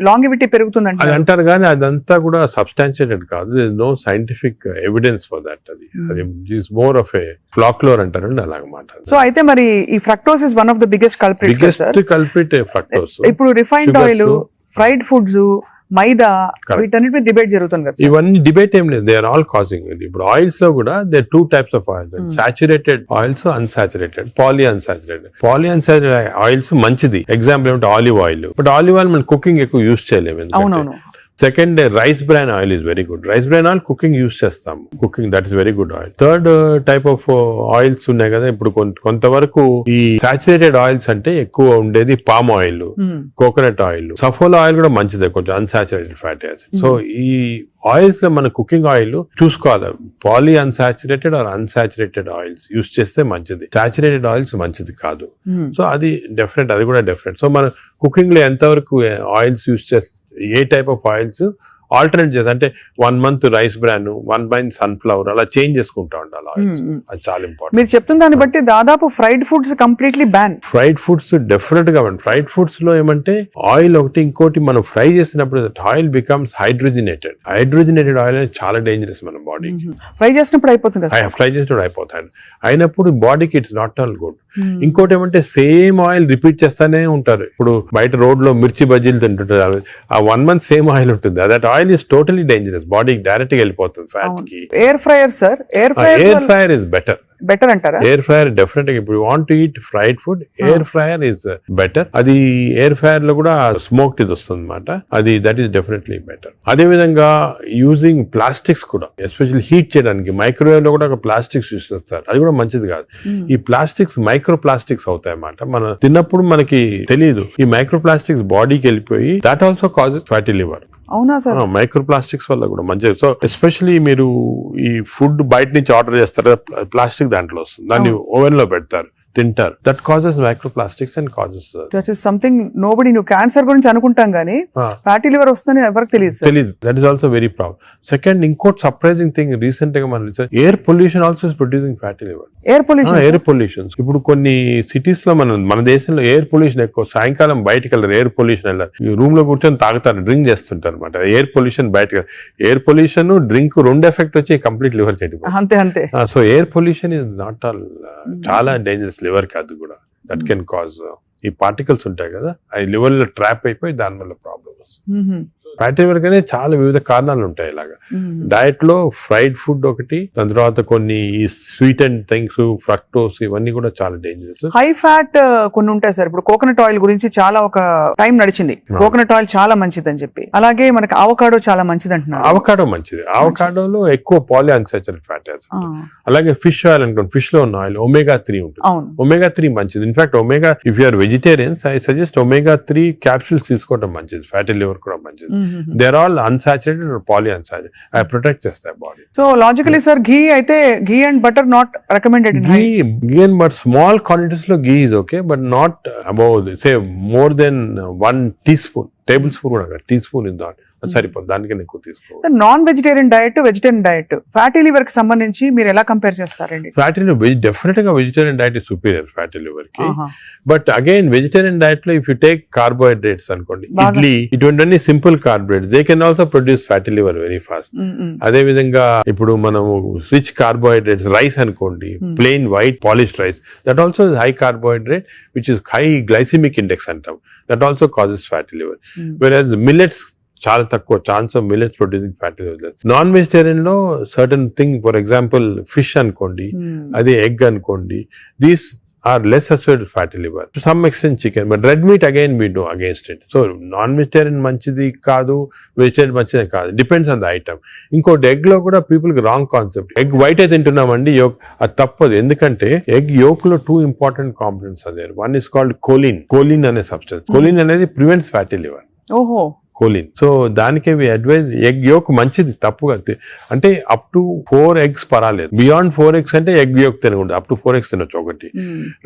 లాంగివిటీ పెరుగుతుందంట అది అంటారు కానీ అదంతా కూడా సబ్స్టాన్షియేటెడ్ కాదు. No scientific evidence for that. అది is more of a folklore అంటారండి అలాగమాట. సో అయితే మరి ఈ fructose is one of the biggest culprit fructose. ఇప్పుడు refined oil, fried foods, maida వీటన్నిటి డిబేట్ జరుగుతుంది కదా. ఇవన్నీ డిబేట్ ఏం లేదు. They are all causing. ఇప్పుడు ఆయిల్స్ లో కూడా they 2 types of oils, saturated oils, unsaturated, poly unsaturated oils మంచిది. ఎగ్జాంపుల్ ఏమంటే olive oil. But olive oil మనం కుకింగ్ ఎక్కువ యూజ్ చేయలేము. Second rice bran oil is very good. Rice bran oil cooking use చేస్తాము. Cooking that is very good oil. Third type of oils ఉన్నాయి కదా. ఇప్పుడు కొంతవరకు ఈ సాచురేటెడ్ ఆయిల్స్ అంటే ఎక్కువ ఉండేది palm oil, coconut oil, Saffola oil కూడా మంచిదే, కొంచెం అన్సాచురేటెడ్ ఫ్యాటీ యాసిడ్. సో ఈ ఆయిల్స్ లో మన కుకింగ్ ఆయిల్ చూసుకోవాలి. Poly unsaturated or unsaturated oils use చేస్తే మంచిది. సాచురేటెడ్ ఆయిల్స్ మంచిది కాదు. సో అది డెఫినెట్, అది కూడా డెఫినెట్. సో మన కుకింగ్ లో ఎంతవరకు ఆయిల్స్ యూజ్ చేస్తే ఏ టైప్ ఆఫ్ ఆయిల్స్ ఆల్టర్నేట్ చేసి అంటే 1 month rice bran, 1 month sunflower అలా చేంజ్ చేసుకుంటా ఉండాలి ఆయిల్స్. అది చాలా ఇంపార్టెంట్. మీరు చెప్తున్న దాన్ని బట్టి దాదాపు fried foods completely ban. Fried foods definite గా ఫ్రైడ్ ఫుడ్స్ లో ఏమంటే ఆయిల్ ఒకటి, ఇంకోటి మనం ఫ్రై చేసినప్పుడు ఆయిల్ బికమ్స్ హైడ్రోజనేటెడ్ ఆయిల్ అనేది చాలా డేంజరస్ మన బాడీకి. ఫ్రై చేసినప్పుడు అయిపోతుంది. ఫ్రై చేసినప్పుడు అయినప్పుడు బాడీకి ఇట్స్ నాట్ ఆల్ గుడ్. ఇంకోటి ఏమంటే సేమ్ ఆయిల్ రిపీట్ చేస్తానే ఉంటారు. ఇప్పుడు బయట రోడ్ లో మిర్చి బజ్జీలు తింటుంటారు. ఆ 1 month సేమ్ ఆయిల్ ఉంటుంది. That oil is totally dangerous. బాడీకి డైరెక్ట్ గా వెళ్ళిపోతుంది ఫ్యాట్ కి. Air fryer sir, air fryer is better అంటారా? ఎయిర్ ఫ్రైయర్ డెఫినెట్ గా ఇప్పుడు want to eat fried food, air fryer is better. అది ఎయిర్ ఫ్రైయర్ లో కూడా స్మోక్డ్ ఇది వస్తుంది అనమాట. అది దట్ ఈస్ డెఫినెట్లీ బెటర్. అదే విధంగా యూజింగ్ ప్లాస్టిక్స్ కూడా, ఎస్పెషల్లీ హీట్ చేయడానికి మైక్రోవేవ్ లో కూడా ఒక ప్లాస్టిక్స్ యూస్ చేస్తారు. అది కూడా మంచిది కాదు. ఈ ప్లాస్టిక్స్ మైక్రో ప్లాస్టిక్స్ అవుతాయి అన్నమాట. మనం తిన్నప్పుడు మనకి తెలియదు. ఈ మైక్రో ప్లాస్టిక్స్ బాడీకి వెళ్ళిపోయి that also causes fatty liver. అవునా సార్? మైక్రో ప్లాస్టిక్స్ వల్ల కూడా మంచిది. సో ఎస్పెషల్లీ మీరు ఈ ఫుడ్ బయట నుంచి ఆర్డర్ చేస్తారు, ప్లాస్టిక్ దాంట్లో వస్తుంది, దాన్ని ఓవెన్ లో పెడతారు, తింటారు. That causes microplastics and causes that is something nobody. నువ్వు క్యాన్సర్ గురించి అనుకుంటాం కానీ ఫ్యాటీ లివర్ వస్తుందని ఎవరికి తెలియదు. That is also very problem. Second, ఇంకోటి సర్ప్రైజింగ్ థింగ్ రీసెంట్ గా మనం air pollution also is producing fatty liver. Air pollution ఇప్పుడు కొన్ని సిటీస్ లో మన దేశంలో ఎయిర్ పొల్యూషన్ ఎక్కువ. సాయంకాలం బయటకు వెళ్ళారు, ఎయిర్ పొల్యూషన్ వెళ్ళారు, రూమ్ లో కూర్చొని తాగుతారు, డ్రింక్ చేస్తుంటారు అనమాట. ఎయిర్ పొల్యూషన్ బయటకు, ఎయిర్ పొల్యూషన్ డ్రింక్ 2 ఎఫెక్ట్ వచ్చి కంప్లీట్ లివర్ చెడిపోతుంది. అంతే. So air pollution is not all, చాలా డేంజరస్ లివర్ కి. అది కూడా దట్ కెన్ కాజ్, ఈ పార్టికల్స్ ఉంటాయి కదా, అవి లివర్ లో ట్రాప్ అయిపోయి దాని వల్ల ప్రాబ్లమ్ వస్తుంది. ఫ్యాటీ లివర్ కానీ చాలా వివిధ కారణాలు ఉంటాయి. ఇలాగా డయట్ లో ఫ్రైడ్ ఫుడ్ ఒకటి, దాని తర్వాత కొన్ని స్వీట్ అండ్ థింగ్స్, ఫ్రక్టోస్, ఇవన్నీ కూడా చాలా డేంజరస్. హై ఫ్యాట్ కొన్ని ఉంటాయి సార్. ఇప్పుడు కోకోనట్ ఆయిల్ గురించి చాలా ఒక టైం నడిచింది, కోకోనట్ ఆయిల్ చాలా మంచిది అని చెప్పి. అలాగే మనకి అవకాడో చాలా మంచిది అంటున్నారు. అవకాడో మంచిది. అవకాడోలో ఎక్కువ పాలీ అన్సాచురేటెడ్ ఫ్యాటీ యాసిడ్. అలాగే ఫిష్ ఆయిల్ అనుకోండి, ఫిష్ లో ఉన్న ఆయిల్ omega 3 ఉంటుంది. omega 3 మంచిది. In fact omega, if you are vegetarians, I suggest omega 3 capsules తీసుకోవడం మంచిది. ఫ్యాటీ లివర్ కూడా మంచిది. They are all unsaturated or polyunsaturated. I protect చేస్తాయి body. So logically sir, ghee అయితే ghee and butter not recommended. Ghee and but small quantities లో ghee is okay, but not above say more than 1 teaspoon, table spoon కూడా, tea spoon is not సరిపోదు, దానికన్నా ఎక్కువ తీసుకోవాలి. Non vegetarian diet, vegetarian diet, fatty liver కి సంబంధించి మీరు ఎలా కంపేర్ చేస్తారండి? ఫ్యాటీ లివర్ డెఫినెట్ గా vegetarian diet is superior fatty liver కి. బట్ అగైన్ వెజిటేరియన్ డైట్ లో ఇఫ్ యూ టేక్ కార్బోహైడ్రేట్స్ అనుకోండి, ఇడ్లీ, ఇటువంటి simple carbohydrates, they can also produce fatty liver very fast. అదే విధంగా ఇప్పుడు మనము రిచ్ కార్బోహైడ్రేట్స్, రైస్ అనుకోండి, plain white polished rice, that also is high carbohydrate which is high glycemic index అంటాం. That also causes fatty liver. Versus millets చాలా తక్కువ chance of millets producing fatty liver. Non vegetarian లో certain thing, for example fish అనుకోండి, అదే egg అనుకోండి, these are less associated with fatty liver. To some extent chicken, but red meat again we do against it. So non-vegetarian manchidi kaadu, vegetarian manchidi kaadu. Depends on the item. ఇంకోటి egg లో కూడా people కి wrong concept. Egg white అయితే తింటున్నామండి, yoke అది తప్పదు. ఎందుకంటే egg yolk లో 2 important components అదే. వన్ ఇస్ కాల్డ్ కోలిన్ అనే సబ్స్టెన్స్. కోలిన్ అనేది ప్రివెంట్స్ ఫ్యాటీ లివర్. ఓహో, కోలిన్. సో దానికి అడ్వైజ్ ఎగ్ యోక్ మంచిది, తప్పుగా అంటే అప్ టు 4 eggs పర్వాలేదు. బియాండ్ 4 eggs అంటే ఎగ్ యోక్ తినకూడదు. అప్ టు 4 eggs తినొచ్చు ఒకటి.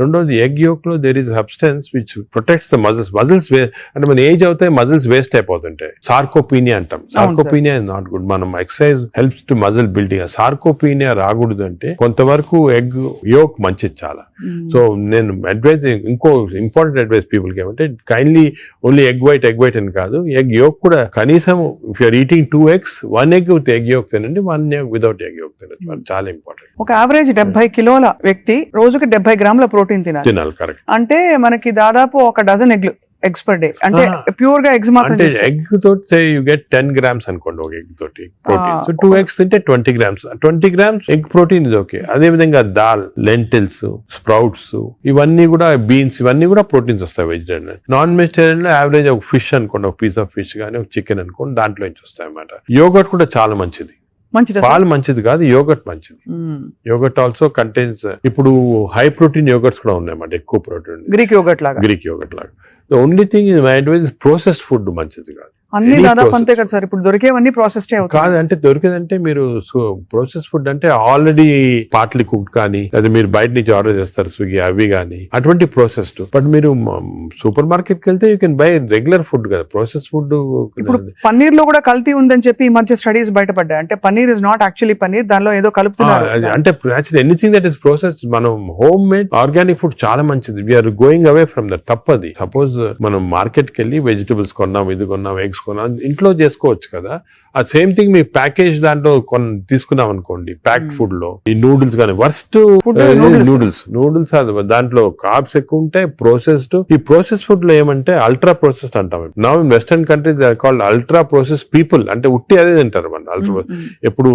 రెండోది ఎగ్ యోక్ లో there is substance which protects the muscles. అంటే మన ఏజ్ అవుతాయి మజిల్స్ వేస్ట్ అయిపోతుంటాయి. సార్కోపీనియా అంటాం. Sarcopenia is not good. మనం exercise helps to muscle building. Sarcopenia రాకూడదు అంటే కొంతవరకు ఎగ్ యోక్ మంచిది చాలా. సో నేను అడ్వైజ్, ఇంకో ఇంపార్టెంట్ అడ్వైజ్ పీపుల్ కి ఏమంటే కైండ్లీ ఓన్లీ ఎగ్ వైట్ అని కాదు, ఎగ్ యోక్ కూడా కనీసం if you're eating 2 eggs, 1 egg with egg yolk తినండి, 1 egg వితౌట్ ఎగ్ యోక్ తినండి. చాలా ఇంపార్టెంట్. ఒక యావరేజ్ 70 కిలోల వ్యక్తి రోజుకి 70 గ్రాముల ప్రోటీన్ తినాలి. కరెక్ట్. అంటే మనకి దాదాపు 1 డజన్ eggs per day. అంటే ప్యూర్ గా ఎగ్స్ మాత్రం. అంటే ఎగ్ తోటి యు గెట్ 10 grams అనుకోండి ఒక ఎగ్ తోటి ప్రోటీన్. సో 2 eggs తింటే 20 grams. 20 grams egg protein is okay. అదే విధంగా దాల్, లెంటిల్స్, స్ప్రౌట్స్, ఇవన్నీ కూడా బీన్స్, ఇవన్నీ కూడా ప్రోటీన్స్ వస్తాయి వెజిటేరియన్. నాన్ వెజిటేరియన్ లో యావరేజ్ ఒక ఫిష్ అనుకోండి, ఒక పీస్ ఆఫ్ ఫిష్ గానీ ఒక చికెన్ అనుకోండి, దాంట్లో నుంచి వస్తాయి అన్నమాట. యోగర్ట్ కూడా చాలా మంచిది. పాలు మంచిది కాదు, యోగర్ట్ మంచిది. యోగర్ట్ ఆల్సో కంటైన్స్, ఇప్పుడు హై ప్రోటీన్ యోగర్ట్స్ కూడా ఉన్నాయన్నమాట, ఎక్కువ ప్రోటీన్. గ్రీక్ యోగర్ట్ లాగా. The only thing is my advise processed food మంచిది కాదు. అన్ని దాదాపు అంతే కదా సార్. ఇప్పుడు దొరికేవన్నీ ప్రాసెస్డ్ కాదు. అంటే దొరికేదంటే మీరు ప్రాసెస్ ఫుడ్ అంటే ఆల్రెడీ పార్ట్లీ కుక్డ్ కానీ, లేదా మీరు బయట నుంచి ఆర్డర్ చేస్తారు స్విగ్గీ అవి కానీ, అటువంటి ప్రాసెస్డ్. బట్ మీరు సూపర్ మార్కెట్ కి వెళ్తే you can by regular food కదా, ప్రాసెస్ ఫుడ్. ఇప్పుడు పన్నీర్ లో కూడా కల్తీ ఉందని చెప్పి ఈ మధ్య స్టడీస్ బయటపడ్డాయి. అంటే paneer is not actually paneer, దానిలో ఏదో కలుపుతున్నారు. అంటే actually anything that is process, మనం హోమ్ మేడ్ ఆర్గానిక్ ఫుడ్ చాలా మంచిది. We're going away from that. తప్పది. సపోజ్ మనం మార్కెట్ కి వెళ్ళి వెజిటబుల్స్ కొన్నాం, ఇది కొన్నాం, ఎగ్స్ కొన్నాం, ఇంట్లో చేసుకోవచ్చు కదా. ఆ సేమ్ థింగ్ మీ ప్యాకేజ్ దాంట్లో తీసుకున్నాం అనుకోండి, ప్యాక్డ్ ఫుడ్ లో ఈ నూడిల్స్ కానీ, వర్స్ట్ నూడిల్స్ దాంట్లో కార్బ్స్ ఎక్కువ ఉంటాయి, ప్రాసెస్డ్. ఈ ప్రాసెస్ ఫుడ్ లో ఏమంటే అల్ట్రా ప్రాసెస్డ్ అంటాం. Now in western countries they are called ultra process people. అంటే ఉట్టి అదే తింటారు మన అల్ట్రా. ఎప్పుడు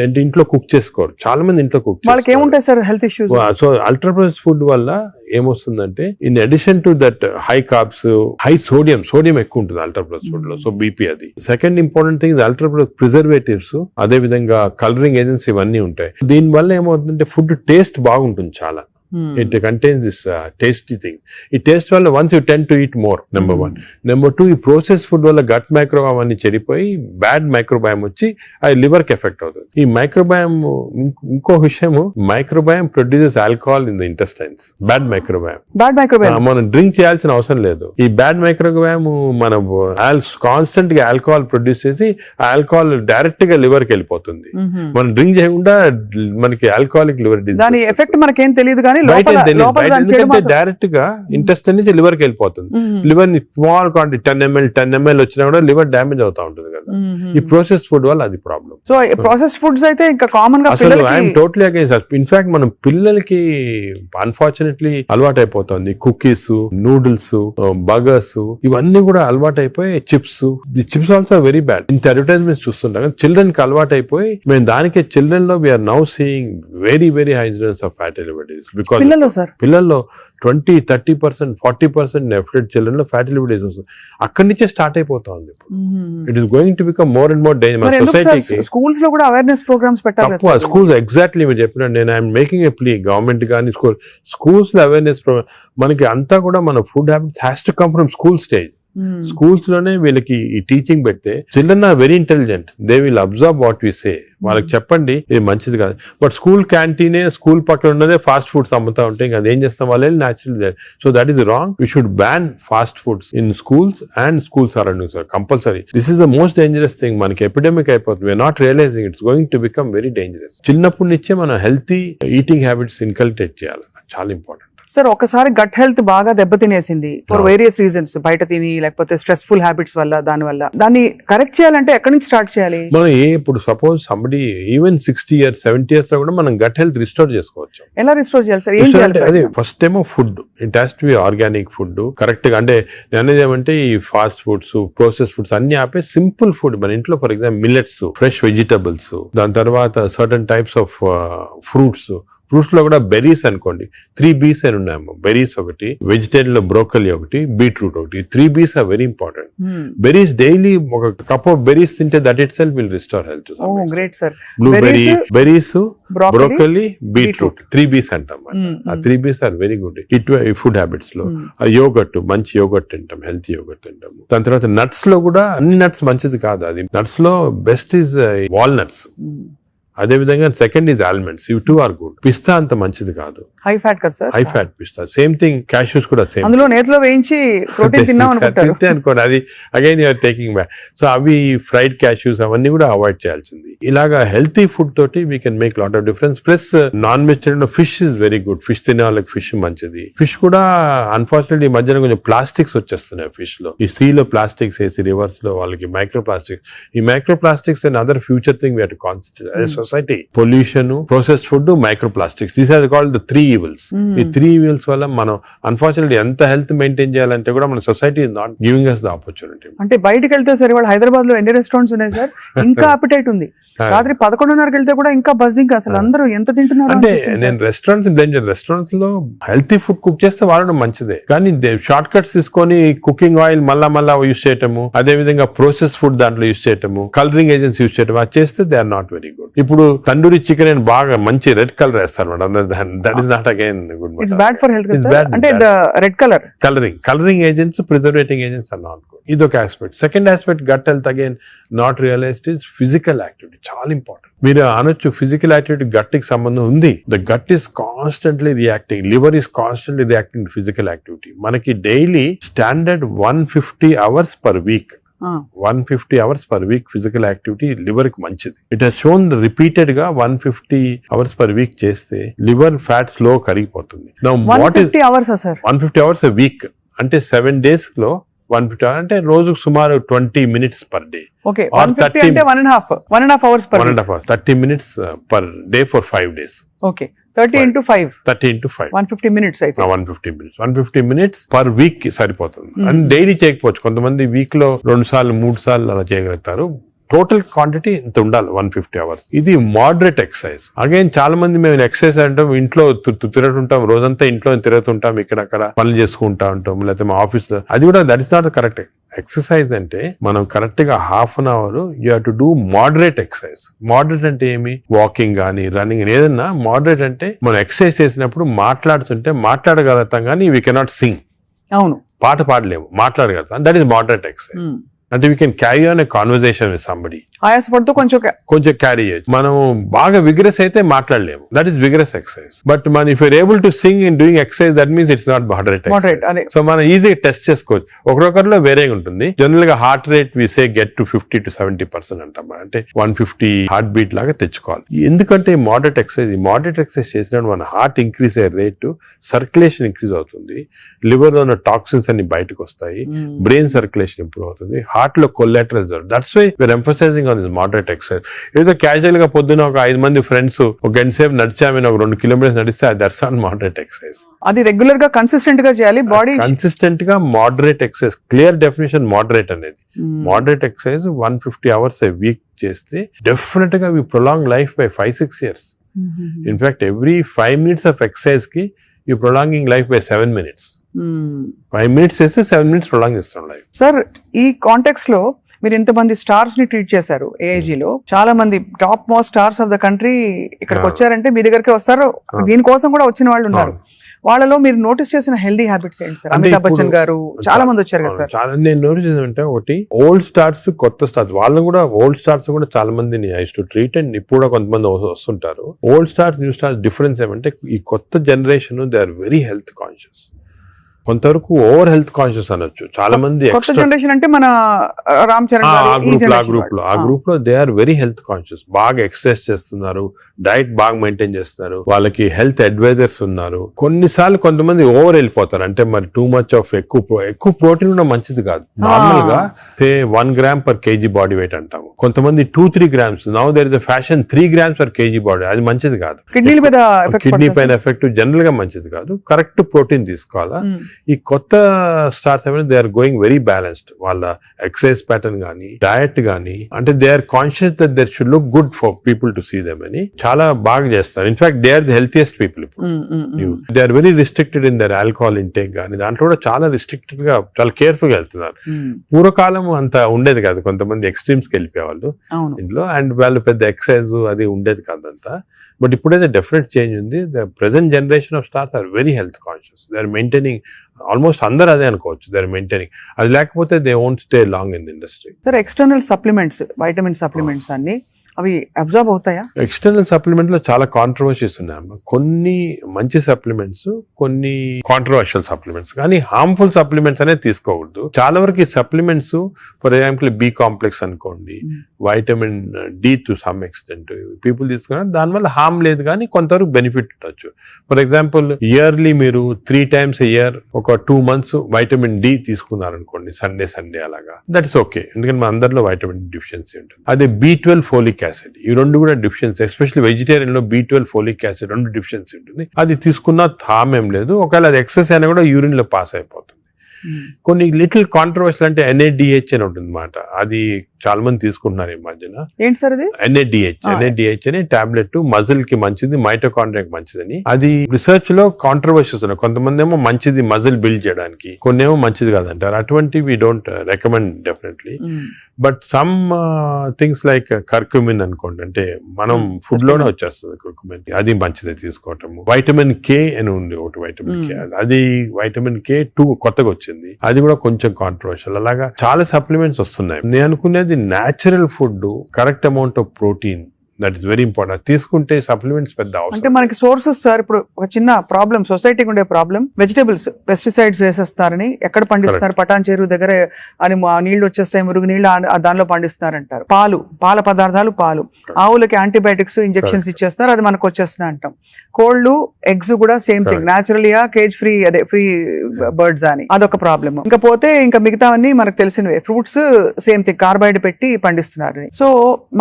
అంటే ఇంట్లో కుక్ చేసుకోరు చాలా మంది, ఇంట్లో కుక్ చేసుకోరు. సో అల్ట్రా ప్రాసెస్ ఫుడ్ వల్ల ఏమొస్తుందంటే, in addition to that high carbs, high sodium ఎక్కువ ఉంటుంది అల్ట్రా ప్రాసెస్ ఫుడ్ లో. సో బీపీ అది. Second important thing ultra preservatives, అదే విధంగా కలరింగ్ ఏజెంట్స్ ఇవన్నీ ఉంటాయి. దీని వల్ల ఏమవుతుందంటే ఫుడ్ టేస్ట్ బాగుంటుంది చాలా. It contains this tasty thing. ఈ టేస్ట్ వల్ల once you tend to eat more, number 1. Number 2, ఈ ప్రాసెస్ ఫుడ్ వల్ల గట్ మైక్రోబయామ్ అన్ని చెడిపోయి బ్యాడ్ మైక్రోబయామ్ వచ్చి అది లివర్ కి ఎఫెక్ట్ అవుతుంది. ఈ మైక్రోబయామ్, ఇంకో విషయం, microbiome produces alcohol in the intestines. Bad microbiome మనం డ్రింక్ చేయాల్సిన అవసరం లేదు. ఈ బ్యాడ్ మైక్రోబయామ్ మనం కాన్స్టెంట్ గా ఆల్కహాల్ ప్రొడ్యూస్ చేసి ఆల్కహాల్ డైరెక్ట్ గా లివర్ కి వెళ్ళిపోతుంది. మనం డ్రింక్ చేయకుండా మనకి ఆల్కహాలిక్ లివర్ డిసీజ్. దాని ఎఫెక్ట్ మనకేం తెలియదు కానీ డైరెక్ట్ గా ఇంటెస్టైన్ నుంచి లివర్ కి వెళ్ళిపోతుంది. లివర్ ని స్మాల్ క్వాంటిటీ 10 ml వచ్చినా కూడా లివర్ డ్యామేజ్ అవుతా ఉంటుంది కదా. ఈ ప్రాసెస్ ఫుడ్ వల్ల అది ప్రాబ్లం. సో ప్రాసెస్ ఫుడ్స్ అయితే ఇంకా కామన్ గా అసలు ఐఎమ్ టోటలీ అగైన్స్. ఇన్ఫాక్ట్ మనం పిల్లలకి అన్ఫార్చునేట్లీ అలవాటు అయిపోతుంది. కుకీస్, నూడిల్స్, బర్గర్స్ ఇవన్నీ కూడా అలవాటు అయిపోయి, చిప్స్ ఆల్సో వెరీ బ్యాడ్. ఇంత అడ్వర్టైజ్మెంట్స్ చూస్తుంటాం. చిల్డ్రన్ కి అలవాటు అయిపోయి మేము దానికి చిల్డ్రన్ లో we're now seeing very incidence of fatty liver disease. పిల్లల్లో 20-30%, 40% నెఫ్లెట్ చిల్డ్రన్ లో ఫ్యాటీ లివర్ డిసీజ్ వస్తుంది. అక్కడి నుంచే స్టార్ట్ అయిపోతా ఉంది. It is going to become more and more danger. సొసైటీకి స్కూల్స్ లో కూడా అవేర్నెస్ ప్రోగ్రామ్స్ పెట్టాలి. స్కూల్స్ ఎగ్జాక్ట్లీ మీరు చెప్పినట్టు నేను I'm making a plea, government కానీ స్కూల్స్ లో అవేర్నెస్ ప్రోగ్రామ్. మనకి అంతా కూడా మన food habits has to come from school stage. Schools లోనే వీళ్ళకి ఈ టీచింగ్ పెడితే children are very intelligent, they will observe what we say. వాళ్ళకి చెప్పండి ఇది మంచిది కాదు. బట్ స్కూల్ క్యాంటీనే, స్కూల్ పక్కన ఉన్నదే ఫాస్ట్ ఫుడ్స్ అమ్ముతా ఉంటే ఇంకా అదేం చేస్తాం వాళ్ళు natural. So that is wrong. We should ban fast foods in schools and school surroundings compulsory. This is the most dangerous thing. మనకి ఎపిడమిక్ అయిపోతుంది. We're not realizing it's going to become very dangerous. చిన్నప్పటి నుంచే మనం healthy eating habits inculcate చేయాలి. చాలా important. Sir ఒకసారి gut health బాగా దెబ్బతినేసింది ఫర్ వేరియస్ రీజన్స్, బయట తిని లేకపోతే స్ట్రెస్ఫుల్ హ్యాబిట్స్ వల్ల, దాన్ని కరెక్ట్ చేయాలంటే ఎక్కడి నుంచి స్టార్ట్ చేయాలి? మనం ఇప్పుడు suppose somebody even 60 years 70 years లో కూడా మనం గట్ హెల్త్ రిస్టోర్ చేసుకోవచ్చు. ఎలా రిస్టోర్ చేయాలి సార్? ఏం చేయాలి? అదే ఫస్ట్ ఏమో food, it has to be organic food correct గా. అంటే నేను ఏమంటే ఈ ఫాస్ట్ ఫుడ్స్, ప్రాసెస్ ఫుడ్స్ అన్ని ఆపే సింపుల్ ఫుడ్ మన ఇంట్లో, for example millets, fresh vegetables, దాని తర్వాత certain types of fruits fruits లో కూడా బెర్రీస్ అనుకోండి 3 Bs అని ఉన్నాయమ్మా. బెర్రీస్ ఒకటి, వెజిటేరియన్ లో బ్రోకలీ ఒకటి, బీట్రూట్ ఒకటి. 3 Bs are very important. Berries daily ఒక కప్ ఆఫ్ బెర్రీస్ తింటే that itself will restore health. Great sir. Blueberry, berries, broccoli, broccoli, beetroot 3 Bs అంటాం. ఆ 3 Bs are very good food habits లో. Yogurt, మంచి yogurt తింటాం, healthy yogurt తింటాం. దాని తర్వాత నట్స్ లో కూడా అన్ని నట్స్ మంచిది కాదు. అది నట్స్ లో బెస్ట్ ఈజ్ వాల్నట్స్. అదే విధంగా సెకండ్ ఈజ్ ఆల్మండ్స్. ఇవి 2 ఆర్ గుడ్. పిస్తా అంత మంచిది కాదు, హై ఫ్యాట్ కదా సార్. హై ఫ్యాట్ పిస్తా. సేమ్ థింగ్ క్యాష్యూస్ కూడా సేమ్. అందులో నేతిలో వేయించి ప్రోటీన్ తిన్నాం అనుకుంటారు. అనుకోండి, అది again you're taking back. So అవి ఫ్రైడ్ క్యాష్యూస్ అవన్నీ కూడా అవాయిడ్ చేయాల్సింది. ఇలాగా హెల్తీ ఫుడ్ తోటి we can make lot of difference. Plus non vegetarian fish is very good. Fish తినే వాళ్ళకి ఫిష్ మంచిది. ఫిష్ కూడా అన్ఫార్చునేట్లీ ఈ మధ్యన కొంచెం ప్లాస్టిక్స్ వచ్చేస్తున్నాయి ఫిష్ లో. ఈ సీ లో ప్లాస్టిక్స్ వేసి రివర్స్ లో వాళ్ళకి మైక్రో ప్లాస్టిక్స్. ఈ micro plastics and other future thing we have to concentrate as a society. Pollution, processed food, micro plastics, these are called the 3 evils. ఈ 3 evils వల్ల మనం అన్ఫార్చునేట్లీ ఎంత హెల్త్ మెయింటైన్ చేయాలంటే కూడా మన society is not giving us the opportunity. అంటే బయటకు వెళ్తే సార్ ఇవాళ హైదరాబాద్ లో ఎన్ని రెస్టారెంట్స్ ఉన్నాయి సార్, ఇంకా అపిటైట్ ఉంది. రాత్రి 11:30కి వెళ్తే కూడా ఇంకా బజ్జింగ్. అసలు అందరూ ఎంత తింటున్నారు అంటే నేను రెస్టారెంట్స్ లో హెల్తీ ఫుడ్ కుక్ చేస్తే వాడడం మంచిదే, కానీ షార్ట్ కట్స్ తీసుకొని కుకింగ్ ఆయిల్ మళ్ళా యూస్ చేయటము, అదే విధంగా ప్రాసెస్ ఫుడ్ దాంట్లో యూస్ చేయటము, కలరింగ్ ఏజెంట్స్ యూస్ చేయటం, అది చేస్తే they are not very good. ఇప్పుడు తందూరి చికెన్ అని బాగా మంచి రెడ్ కలర్ వేస్తారు madam. That is not again good. It's bad for health. అంటే red colouring agents, preserving agents are not good. ఇదొక aspect. Second aspect gut health again not realised is physical activity. చాలా important. మీరు అనొచ్చు physical activity gut కి సంబంధం ఉంది. The gut is constantly reacting, liver is constantly reacting physical activity. మనకి daily standard 150 hours per week. 150 hours per week physical activity liver కి మంచిది. It has shown repeated గా 150 hours per week చేస్తే liver fat slow కరిగిపోతుంది. 150 hours sir, 150 hours a week అంటే 7 days లో 150 hours అంటే రోజుకు సుమారు 20 minutes per day. ఓకే, 150 అంటే 1.5 hours per 1.5 hours, 30 minutes per day for 5 days. Okay, 30 into 5 150 minutes అయితే 150 minutes per week కి సరిపోతుంది. అండ్ డైలీ చేయకపోవచ్చు, కొంతమంది వీక్ లో 2 సార్లు 3 సార్లు అలా చేయగలుగుతారు. టోటల్ క్వాంటిటీ ఇంత ఉండాలి 150 hours. ఇది మోడరేట్ ఎక్సర్సైజ్. అగైన్ చాలా మంది మేము ఎక్సర్సైజ్ అంటాం, ఇంట్లో తిరుగుతుంటాం, రోజంతా ఇంట్లో తిరుగుతుంటాం, ఇక్కడక్కడ పనులు చేసుకుంటా ఉంటాం, లేకపోతే మా ఆఫీస్ లో. అది కూడా that is not correct. Exercise అంటే మనం కరెక్ట్ గా ½ an hour you have to do moderate exercise. Moderate అంటే ఏమి? వాకింగ్ కానీ రన్నింగ్, ఏదన్నా మోడరేట్ అంటే మనం ఎక్సర్సైజ్ చేసినప్పుడు మాట్లాడుతుంటే మాట్లాడగలుగుతాం కానీ వీ కెనాట్ సింగ్. అవును, పాట పాడలేము, మాట్లాడగలుగుతాం. That is moderate exercise. అంటే we can carry on a conversation with somebody. ఆయాసపడుతూ కొంచెం క్యారీ చేయొచ్చు. మనం బాగా విగ్రెస్ అయితే మాట్లాడలేము, that is vigorous exercise. But మన if you're able to sing in doing exercise, that means it's not moderate. So మనం ఈజీగా టెస్ట్ చేసుకోవచ్చు. ఒకరొకరిలో వేరేగా ఉంటుంది. జనరల్ గా heart rate we say get to 50 to 70% అంటాం. అంటే 150 హార్ట్ బీట్ లాగా తెచ్చుకోవాలి. ఎందుకంటే మోడరేట్ ఎక్సర్సైజ్ చేసినప్పుడు మన హార్ట్ ఇంక్రీజ్ అయ్యే రేటు, సర్క్యులేషన్ ఇంక్రీజ్ అవుతుంది, లివర్ లో ఉన్న టాక్సిన్స్ అన్ని బయటకు వస్తాయి, బ్రెయిన్ సర్క్యులేషన్ ఇంప్రూవ్ అవుతుంది, హార్ట్ లో collateral. That's why we're emphasizing on this moderate exercise. ఏదో క్యాజువల్ గా పొద్దున ఒక 5 మంది ఫ్రెండ్స్ ఒక గంట సేపు నడిచామని ఒక 2 kilometers నడిస్తే దట్స్ నాట్ మోడరేట్ ఎక్సర్సైజ్. అది రెగ్యులర్ గా కన్సిస్టెంట్ గా చేయాలి. బాడీ కన్సిస్టెంట్ గా moderate exercise. Clear definition moderate అనేది. Moderate exercise 150 hours a week చేస్తే డెఫినెట్ గా we prolong life by 5-6 years. In fact every 5 minutes of exercise కి you prolonging life by 7 minutes. 5 minutes చేస్తే 7 minutes prolong చేస్తాం life. Sir, ఈ context లో మీరు ఇంతమంది స్టార్స్ ని ట్రీట్ చేశారు. AIG లో చాలా మంది top most stars of the country ఇక్కడికి వచ్చారంటే మీ దగ్గరికి వస్తారు. దీనికోసం కూడా వచ్చిన వాళ్ళు ఉన్నారు. వాళ్ళలో మీరు నోటీస్ చేసిన హెల్దీ హ్యాబిట్స్ ఏంటి సార్? అమితాబ్ బచ్చన్ గారు చాలా మంది వచ్చారు కదా సార్. చాలా నేను నోటీస్ చేసానంటే, ఒకటి ఓల్డ్ స్టార్స్, కొత్త స్టార్స్. వాళ్ళు కూడా ఓల్డ్ స్టార్స్ కూడా చాలా మందిని ఐ టు ట్రీట్. అండ్ ఇప్పుడు కూడా కొంతమంది వస్తుంటారు. Old stars, new stars difference ఏమంటే, ఈ కొత్త generation they are very health conscious. కొంతవరకు ఓవర్ హెల్త్ కాన్షియస్ అనొచ్చు. చాలా మంది కొత్త జనరేషన్ అంటే మన రామ్ చరణ్ ఆ గ్రూప్ లో they are very health conscious. బాగా ఎక్సర్సైజ్ చేస్తున్నారు, డైట్ బాగా మెయింటైన్ చేస్తున్నారు, వాళ్ళకి హెల్త్ అడ్వైజర్స్ ఉన్నారు. కొన్నిసార్లు కొంతమంది ఓవర్ వెళ్ళిపోతారు. అంటే మరి టూ మచ్ ఆఫ్ ఎక్కువ ప్రోటీన్ కూడా మంచిది కాదు. నార్మల్ గా 1 gram per kg body weight అంటాము. కొంతమంది 2-3 grams. Now there is a fashion 3 grams per kg body. అది మంచిది కాదు. కిడ్నీ పైన ఎఫెక్ట్ జనరల్ గా మంచిది కాదు. కరెక్ట్ ప్రోటీన్ తీసుకోవాలా. ఈ కొత్త స్టార్స్ ఏమైనా they are going very balanced. వాళ్ళ ఎక్సర్సైజ్ ప్యాటర్న్ కానీ డయట్ కానీ అంటే they are conscious that their should look good for people to see them అని చాలా బాగా చేస్తారు. In fact they are the healthiest people ఇప్పుడు. They are very restricted in their alcohol intake కానీ దాంట్లో కూడా చాలా రిస్ట్రిక్టెడ్ గా చాలా కేర్ఫుల్ గా వెళ్తున్నారు. పూర్వకాలం అంత ఉండేది కాదు, కొంతమంది ఎక్స్ట్రీమ్స్ కి వెళ్ళిపోయేవాళ్ళు ఇంట్లో, అండ్ వాళ్ళు పెద్ద ఎక్సర్సైజ్ అది ఉండేది కాదంతా. బట్ ఇప్పుడైతే డెఫినెట్ చేంజ్ ఉంది. The present generation of stars are very health conscious. They are maintaining almost అందరూ అదే అనుకోవచ్చు. They are maintaining. అది లేకపోతే they won't stay long in the industry. Sir external supplements, vitamin supplements అన్ని అవి observe అవుతాయా? External supplement లో చాలా కాంట్రవర్సీస్ ఉన్నాయి. కొన్ని మంచి సప్లిమెంట్స్, కొన్ని కాంట్రవర్షియల్ సప్లిమెంట్స్, కానీ హార్మ్ఫుల్ సప్లిమెంట్స్ అనేది తీసుకోకూడదు. చాలా వరకు ఈ supplements for example B complex అనుకోండి, vitamin D to some extent people తీసుకున్నారు, దానివల్ల హార్మ్ లేదు కానీ కొంతవరకు బెనిఫిట్ ఉండొచ్చు. ఫర్ ఎగ్జాంపుల్ ఇయర్లీ మీరు 3 times a year ఒక 2 months వైటమిన్ డి తీసుకున్నారు అనుకోండి, సండే అలాగా, దట్ ఇస్ ఓకే. ఎందుకంటే మన అందరిలో వైటమిన్ డి డెఫిషియన్సీ ఉంటుంది. అదే B12 ఫోలిక్ యాసిడ్, ఈ రెండు కూడా డెఫిషియన్సీ, ఎస్పెషల్లీ వెజిటేరియన్ లో B12 ఫోలిక్ యాసిడ్ రెండు డెఫిషియన్సీ ఉంటుంది. అది తీసుకున్నా హార్మ్ ఏం లేదు. ఒకవేళ అది ఎక్సెస్ అయినా కూడా యూరిన్ లో పాస్ అయిపోతుంది. కొన్ని లిటిల్ కాంట్రవర్షియల్ అంటే NADH అని ఉంటుంది అన్నమాట. అది చాలా మంది తీసుకుంటున్నారు ఈ మధ్యన. ఏంటి సార్ అది? NADH అనే టాబ్లెట్ మజిల్ కి మంచిది, మైటోకాండ్రియాకి మంచిదని. అది రిసర్చ్ లో కాంట్రవర్షియస్ ఉన్నాయి. కొంతమంది ఏమో మంచిది మజిల్ బిల్డ్ చేయడానికి, కొన్ని ఏమో మంచిది కాదంటారు. అటువంటి we don't recommend definitely. But some things like curcumin అనుకోండి, అంటే మనం ఫుడ్ లోనే వచ్చేస్తుంది కర్క్యూమిన్, అది మంచిది తీసుకోవటము. వైటమిన్ K అని ఉంది ఒకటి, వైటమిన్ K, అది వైటమిన్ K2 కొత్తగా వచ్చింది, అది కూడా కొంచెం కాంట్రవర్షియల్. అలాగా చాలా సప్లిమెంట్స్ వస్తున్నాయి. నేను అనుకునేది natural food, correct amount of protein, that is very important. తీసుకుంటే సప్లిమెంట్స్ పెద్ద అవసరం. అంటే మనకి సోర్సెస్ సార్, ఇప్పుడు ఒక చిన్న ప్రాబ్లం సొసైటీకి ఉండే ప్రాబ్లం, వెజిటబుల్స్ పెస్టిసైడ్స్ వేసేస్తారని, ఎక్కడ పండిస్తారు, పటాన్ చెరువు దగ్గర అని నీళ్లు వచ్చేస్తాయి, మురుగు నీళ్లు దానిలో పండిస్తారంటారు. పాల పదార్థాలు, ఆవులకి యాంటీబయాటిక్స్ ఇంజెక్షన్స్ ఇచ్చేస్తారు, అది మనకు వచ్చేస్తున్నాయి అంటాం. కోళ్లు, ఎగ్స్ కూడా సేమ్ థింగ్, న్యాచురల్ గా కేజ్ ఫ్రీ, అదే ఫ్రీ బర్డ్స్ అని, అదొక ప్రాబ్లమ్. ఇంకా పోతే ఇంకా మిగతావన్నీ మనకు తెలిసినవే. ఫ్రూట్స్ సేమ్ థింగ్, కార్బైడ్ పెట్టి పండిస్తున్నారు. సో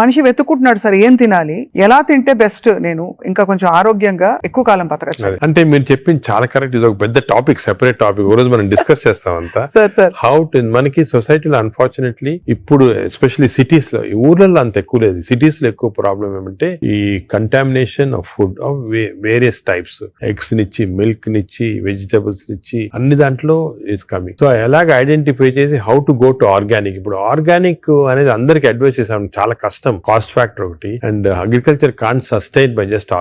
మనిషి వెతుక్కుంటున్నాడు సార్ ఏం తినాలి, ఎలా తింటే బెస్ట్, నేను ఇంకా కొంచెం ఆరోగ్యంగా ఎక్కువ కాలం బతకచ్చు. అంటే మీరు చెప్పింది చాలా కరెక్ట్. ఇది ఒక పెద్ద టాపిక్, సెపరేట్ టాపిక్, ఈ రోజు మనం డిస్కస్ చేస్తాం అంతా. సార్ హౌ టు మనకి సొసైటీలో అన్ఫార్చునేట్లీ ఇప్పుడు ఎస్పెషల్లీ సిటీస్ లో, ఈ ఊర్లలో అంత ఎక్కువ లేదు, సిటీస్ లో ఎక్కువ ప్రాబ్లం ఏమంటే ఈ contamination of food of various types, eggs నిచ్చి, మిల్క్ నిచ్చి, వెజిటబుల్స్ నిచ్చి, అన్ని దాంట్లో ఇట్స్ కమింగ్. సో ఎలాగ ఐడెంటిఫై చేసి how to go to organic. ఇప్పుడు ఆర్గానిక్ అనేది అందరికి అడ్వైస్ చేసాం, చాలా కష్టం, కాస్ట్ ఫ్యాక్టర్ ఒకటి, and agriculture can't sustain by just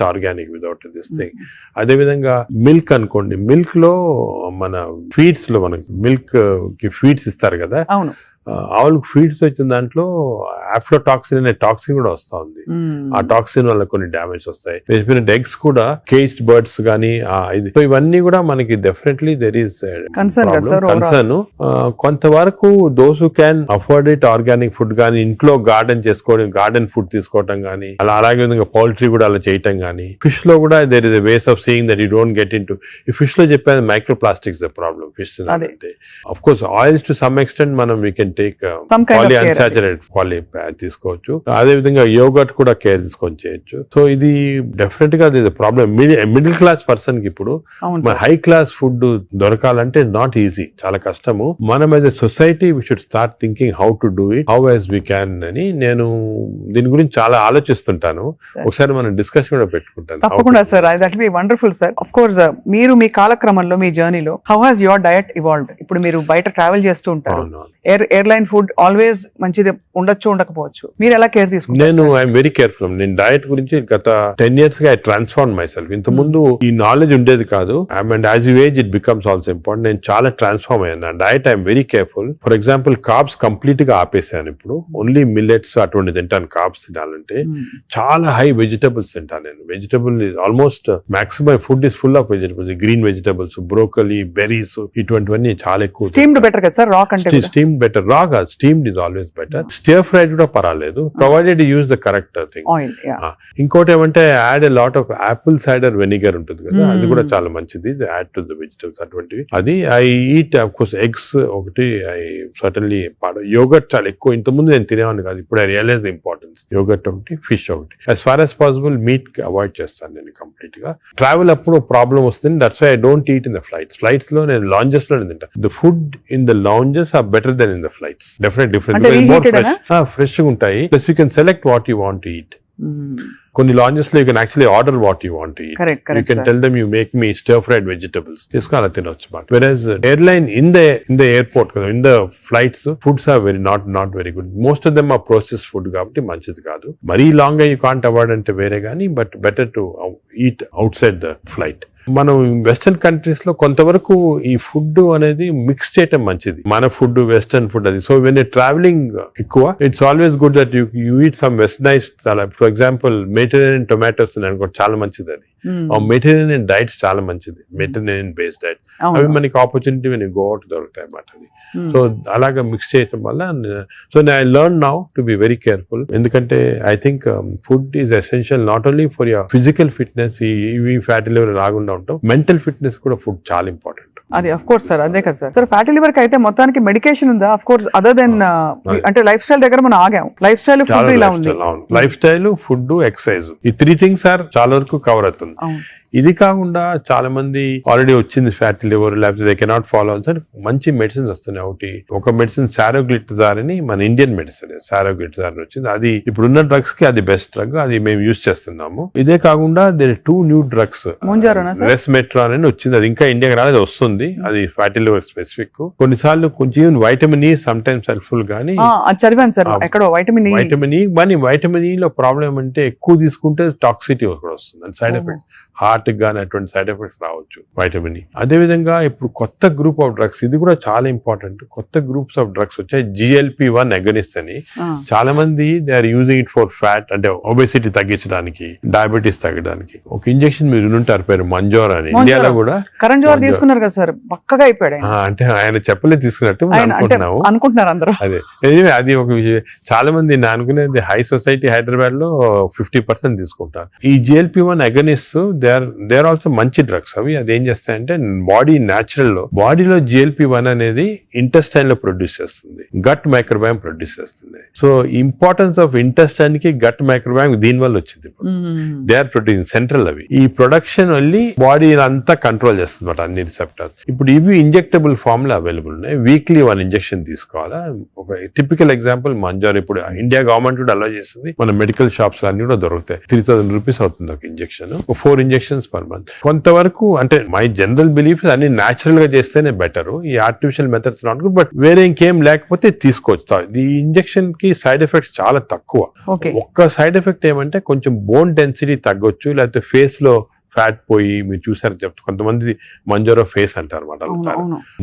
organic without this thing. అదే విధంగా మిల్క్ అనుకోండి, మిల్క్ లో మన ఫీడ్స్ లో మనకి మిల్క్ కి ఫీడ్స్ ఇస్తారు కదా, అవును, ఆవులకు ఫీడ్స్ వచ్చిన దాంట్లో ఆఫ్లోటాక్సిన్ అనే టాక్సిన్ కూడా వస్తా ఉంది. ఆ టాక్సిన్ వల్ల కొన్ని డ్యామేజ్ వస్తాయి. ఎగ్స్ కూడా కేజ్డ్ బర్డ్స్ గానీ సో ఇవన్నీ కూడా మనకి డెఫినెట్లీ దెర్ ఈస్ కన్సర్న్. కొంతవరకు those who can afford it, organic food గానీ, ఇంట్లో గార్డెన్ చేసుకోవడం, గార్డెన్ ఫుడ్ తీసుకోవటం గానీ, అలాగే విధంగా పౌల్ట్రీ కూడా అలా చేయటం గానీ. ఫిష్ లో కూడా there is a ways of seeing that you don't get in to. ఈ ఫిష్ లో చెప్పేది మైక్రో ప్లాస్టిక్స్ ప్రాబ్లమ్ ఫిష్ అంటే. Of course oils to some extent మనం వీ కెన్ టేక్ పాలిఅన్సాచురేటెడ్ తీసుకోవచ్చు. అదే విధంగా యోగట్ కూడా కేర్ తీసుకొని చేయొచ్చు. సో ఇది డెఫినెట్ గా ప్రాబ్లం. మిడిల్ క్లాస్ పర్సన్ కి ఇప్పుడు హై క్లాస్ ఫుడ్ దొరకాలంటే నాట్ ఈజీ, చాలా కష్టము. మనం as a society we should start thinking how to do it, how as we can అని నేను దీని గురించి చాలా ఆలోచిస్తుంటాను. ఒకసారి మనం డిస్కషన్ కూడా పెట్టుకుంటాను. తప్పకుండా sir, that be wonderful sir. Of course మీరు మీ కాలక్రమంలో, మీ జర్నీలో how has your diet evolved? ఇప్పుడు మీరు బయట ట్రావెల్ చేస్తూ ఉంటారు, ఎయిర్లైన్ ఫుడ్ ఆల్వేస్ మంచిది ఉండొచ్చు, ఉండకపోవచ్చు, మీరు ఎలా కేర్ తీసుకుంటారు? నేను ఐఎమ్ వెరీ కేర్ఫుల్. నేను డయట్ గురించి గత 10 years గా ఐ ట్రాన్స్ఫార్మ్ మై సెల్ఫ్. ఇంత ముందు ఈ నాలెడ్జ్ ఉండేది కాదు, and as you age it becomes also important. నేను చాలా ట్రాన్స్ఫార్మ్ అయ్యాను. Diet I'm very careful. For example carbs complete గా ఆపేసాను. ఇప్పుడు ఓన్లీ మిల్లెట్స్ అటువంటి తింటాను. కార్బ్స్ తినాలంటే చాలా హై వెజిటబుల్స్ తింటాను నేను. Vegetable almost maximum food is full of vegetables, green vegetables, broccoli, berries, ఇటువంటివన్నీ చాలా ఎక్కువ. స్టీమ్డ్ బెటర్ కదా సార్, రా కంటే స్టీమ్ బెటర్. బాగా steamed is always better. Stir fried కూడా పర్వాలేదు, provided use the correct thing. Oil. ఇంకోటి ఏమంటే add a lot of Apple cider vinegar ఉంటుంది కదా, అది కూడా చాలా మంచిది, యాడ్ టు ద వెజిటబుల్స్ అటువంటివి. అది I eat of course eggs ఒకటి, ఐ సర్టన్లీ యోగర్ట్ చాలా ఎక్కువ. ఇంతకుముందు నేను తినేవాడిని కాదు, ఇప్పుడు I realize the importance. Yogurt ఒకటి, ఫిష్ ఒకటి. As far as possible meat avoid చేస్తాను నేను కంప్లీట్ గా. ట్రావెల్ అప్పుడు ప్రాబ్లం వస్తుంది, that's why I don't eat in the flights లో. నేను లాంజెస్ లో తింటా. The food in the lounges are better than in the flights. Definite different fresh ఉంటాయి. Plus you can select what you want to eat. కొన్ని lounges లో you can actually order what you want to eat. You can tell them you make me stir fried vegetables, తీసుకుని అలా తినొచ్చు. But versus airline in the airport కదా, in the flights foods are very not very good. Most of them are process food కాబట్టి మంచిది కాదు. మరీ long గా you can't avoid అంటే వేరే కానీ, but better to eat out side the flight. మనం వెస్టర్న్ కంట్రీస్ లో కొంతవరకు ఈ ఫుడ్ అనేది మిక్స్ చేయటం మంచిది. మన ఫుడ్ వెస్టర్న్ ఫుడ్ అది. సో వెన్ ట్రావెలింగ్ ఎక్కువ, it's always good that you eat some westernise. For example Mediterranean tomatoes అనుకో, చాలా మంచిది అది. మెడిటరేనియన్ డైట్స్ చాలా మంచిది, మెడిటరేనియన్ బేస్డ్ డైట్. అవి మనకి ఆపర్చునిటీ వెన్ గో అవుట్ దొరుకుతాయి అన్నమాట అది. సో అలాగా మిక్స్ చేయటం వల్ల, so I learn now to be very careful. ఎందుకంటే I think food is essential not only for your physical fitness, ఈ ఫ్యాటీ లివర్ రాకుండా ఉంటాం, మెంటల్ ఫిట్నెస్ కూడా ఫుడ్ చాలా ఇంపార్టెంట్. అది అఫ్ కోర్స్ సార్, అదే కదా సార్. ఫ్యాటీ లివర్ కి అయితే మొత్తానికి మెడికేషన్ ఉందా? అఫ్ కోర్స్ అదర్ దెన్ అంటే లైఫ్ స్టైల్ దగ్గర మనం ఆగాం. లైఫ్ స్టైల్ ఫుడ్ ఇలా ఉంది. లైఫ్ స్టైల్, ఫుడ్, ఎక్సర్సైజ్, ఈ 3 things ఆర్ చాలా వరకు కవర్ అవుతుంది. ఇది కాకుండా చాలా మంది ఆల్రెడీ వచ్చింది ఫ్యాటీ లివర్, లేకపోతే దే కెనాట్ ఫాలో అని మంచి మెడిసిన్స్ వస్తున్నాయి. ఒకటి ఒక మెడిసిన్ సారోగ్లిటజార్ అని, మన ఇండియన్ మెడిసిన్ సారోగ్లిటజార్ వచ్చింది. అది ఇప్పుడున్న డ్రగ్స్ కి అది బెస్ట్ డ్రగ్, అది మేము యూజ్ చేస్తున్నాము. ఇదే కాకుండా దేర్ 2 new drugs, రెస్మెట్రాన్ అని వచ్చింది. అది ఇంకా ఇండియాకి రాలేదు, వస్తుంది. అది ఫ్యాటీ లివర్ స్పెసిఫిక్. కొన్నిసార్లు కొంచెం vitamin E some times helpful గానీ, చదివాను సార్ ఎక్కడో వైటమిన్ ఈ. కానీ వైటమిన్ ఈ లో ప్రాబ్లం అంటే ఎక్కువ తీసుకుంటే టాక్సిటీ కూడా వస్తుంది, అండ్ సైడ్ ఎఫెక్ట్, హార్ట్ గానీ అటువంటి సైడ్ ఎఫెక్ట్స్ రావచ్చు వైటమిన్ ఈ. అదే విధంగా ఇప్పుడు కొత్త గ్రూప్ ఆఫ్ డ్రగ్స్, ఇది కూడా చాలా ఇంపార్టెంట్. కొత్త గ్రూప్స్ ఆఫ్ డ్రగ్స్ వచ్చాయి, GLP-1 అగనిస్ట్ అని. చాలా మంది they are using it for fat, అంటే ఒబెసిటీ తగ్గించడానికి, డయాబెటీస్ తగ్గడానికి. ఒక ఇంజెక్షన్ మీరు వినుంటారు, పేరు మంజోర్ అని. ఇండియాలో కూడా కరణ్ జోహర్ తీసుకున్నారు కదా సార్, పక్కగా అయిపోయాడు. అంటే ఆయన చెప్పలే తీసుకున్నట్టు అనుకుంటున్నారు అందరూ. అదే అది ఒక విషయం. చాలా మంది నేను అనుకునేది హై సొసైటీ హైదరాబాద్ లో 50% తీసుకుంటారు ఈ GLP-1 agonist. They are also మంచి డ్రగ్స్ అవి. అది ఏం చేస్తాయంటే బాడీ న్యాచురల్ లో, బాడీలో GLP-1 అనేది ఇంటెస్టైన్ లో ప్రొడ్యూస్ చేస్తుంది, గట్ మైక్రోబయామ్ ప్రొడ్యూస్ చేస్తుంది. సో ఇంపార్టెన్స్ ఆఫ్ ఇంటెస్టైన్ కి గట్ మైక్రోబయామ్ దీని వల్ల వచ్చింది. They are producing central. అవి ఈ ప్రొడక్షన్ వెళ్ళి బాడీ అంతా కంట్రోల్ చేస్తుంది అన్నమాట, అన్ని రిసెప్టర్స్. ఇప్పుడు ఇవి ఇంజెక్టబుల్ ఫామ్ లో అవైలబుల్ ఉన్నాయి. వీక్లీ 1 ఇంజెక్షన్ తీసుకోవాలా. ఒక టిపికల్ ఎగ్జాంపుల్ మంజోర్. ఇప్పుడు ఇండియా గవర్నమెంట్ కూడా అలో చేస్తుంది, మన మెడికల్ షాప్స్ అన్ని కూడా దొరుకుతాయి. 3000 రూపీస్ అవుతుంది ఒక ఇంజెక్షన్, 4 ఇంజెక్షన్స్ పర్ మంత్. కొంతవరకు అంటే మై జనరల్ బిలీఫ్ అన్ని న్యాచురల్ గా చేస్తేనే బెటర్, ఈ artificial methods not good. But వేరే ఇంకేం లేకపోతే తీసుకోవచ్చు. ఈ ఇంజెక్షన్ కి సైడ్ ఎఫెక్ట్స్ చాలా తక్కువ. ఒక్క సైడ్ ఎఫెక్ట్ ఏమంటే కొంచెం బోన్ డెన్సిటీ తగ్గొచ్చు, లేకపోతే ఫేస్ లో ఫ్యాట్ పోయి, మీరు చూసారు చెప్తే కొంతమంది మంజోరో ఫేస్ అంటారు అనమాట,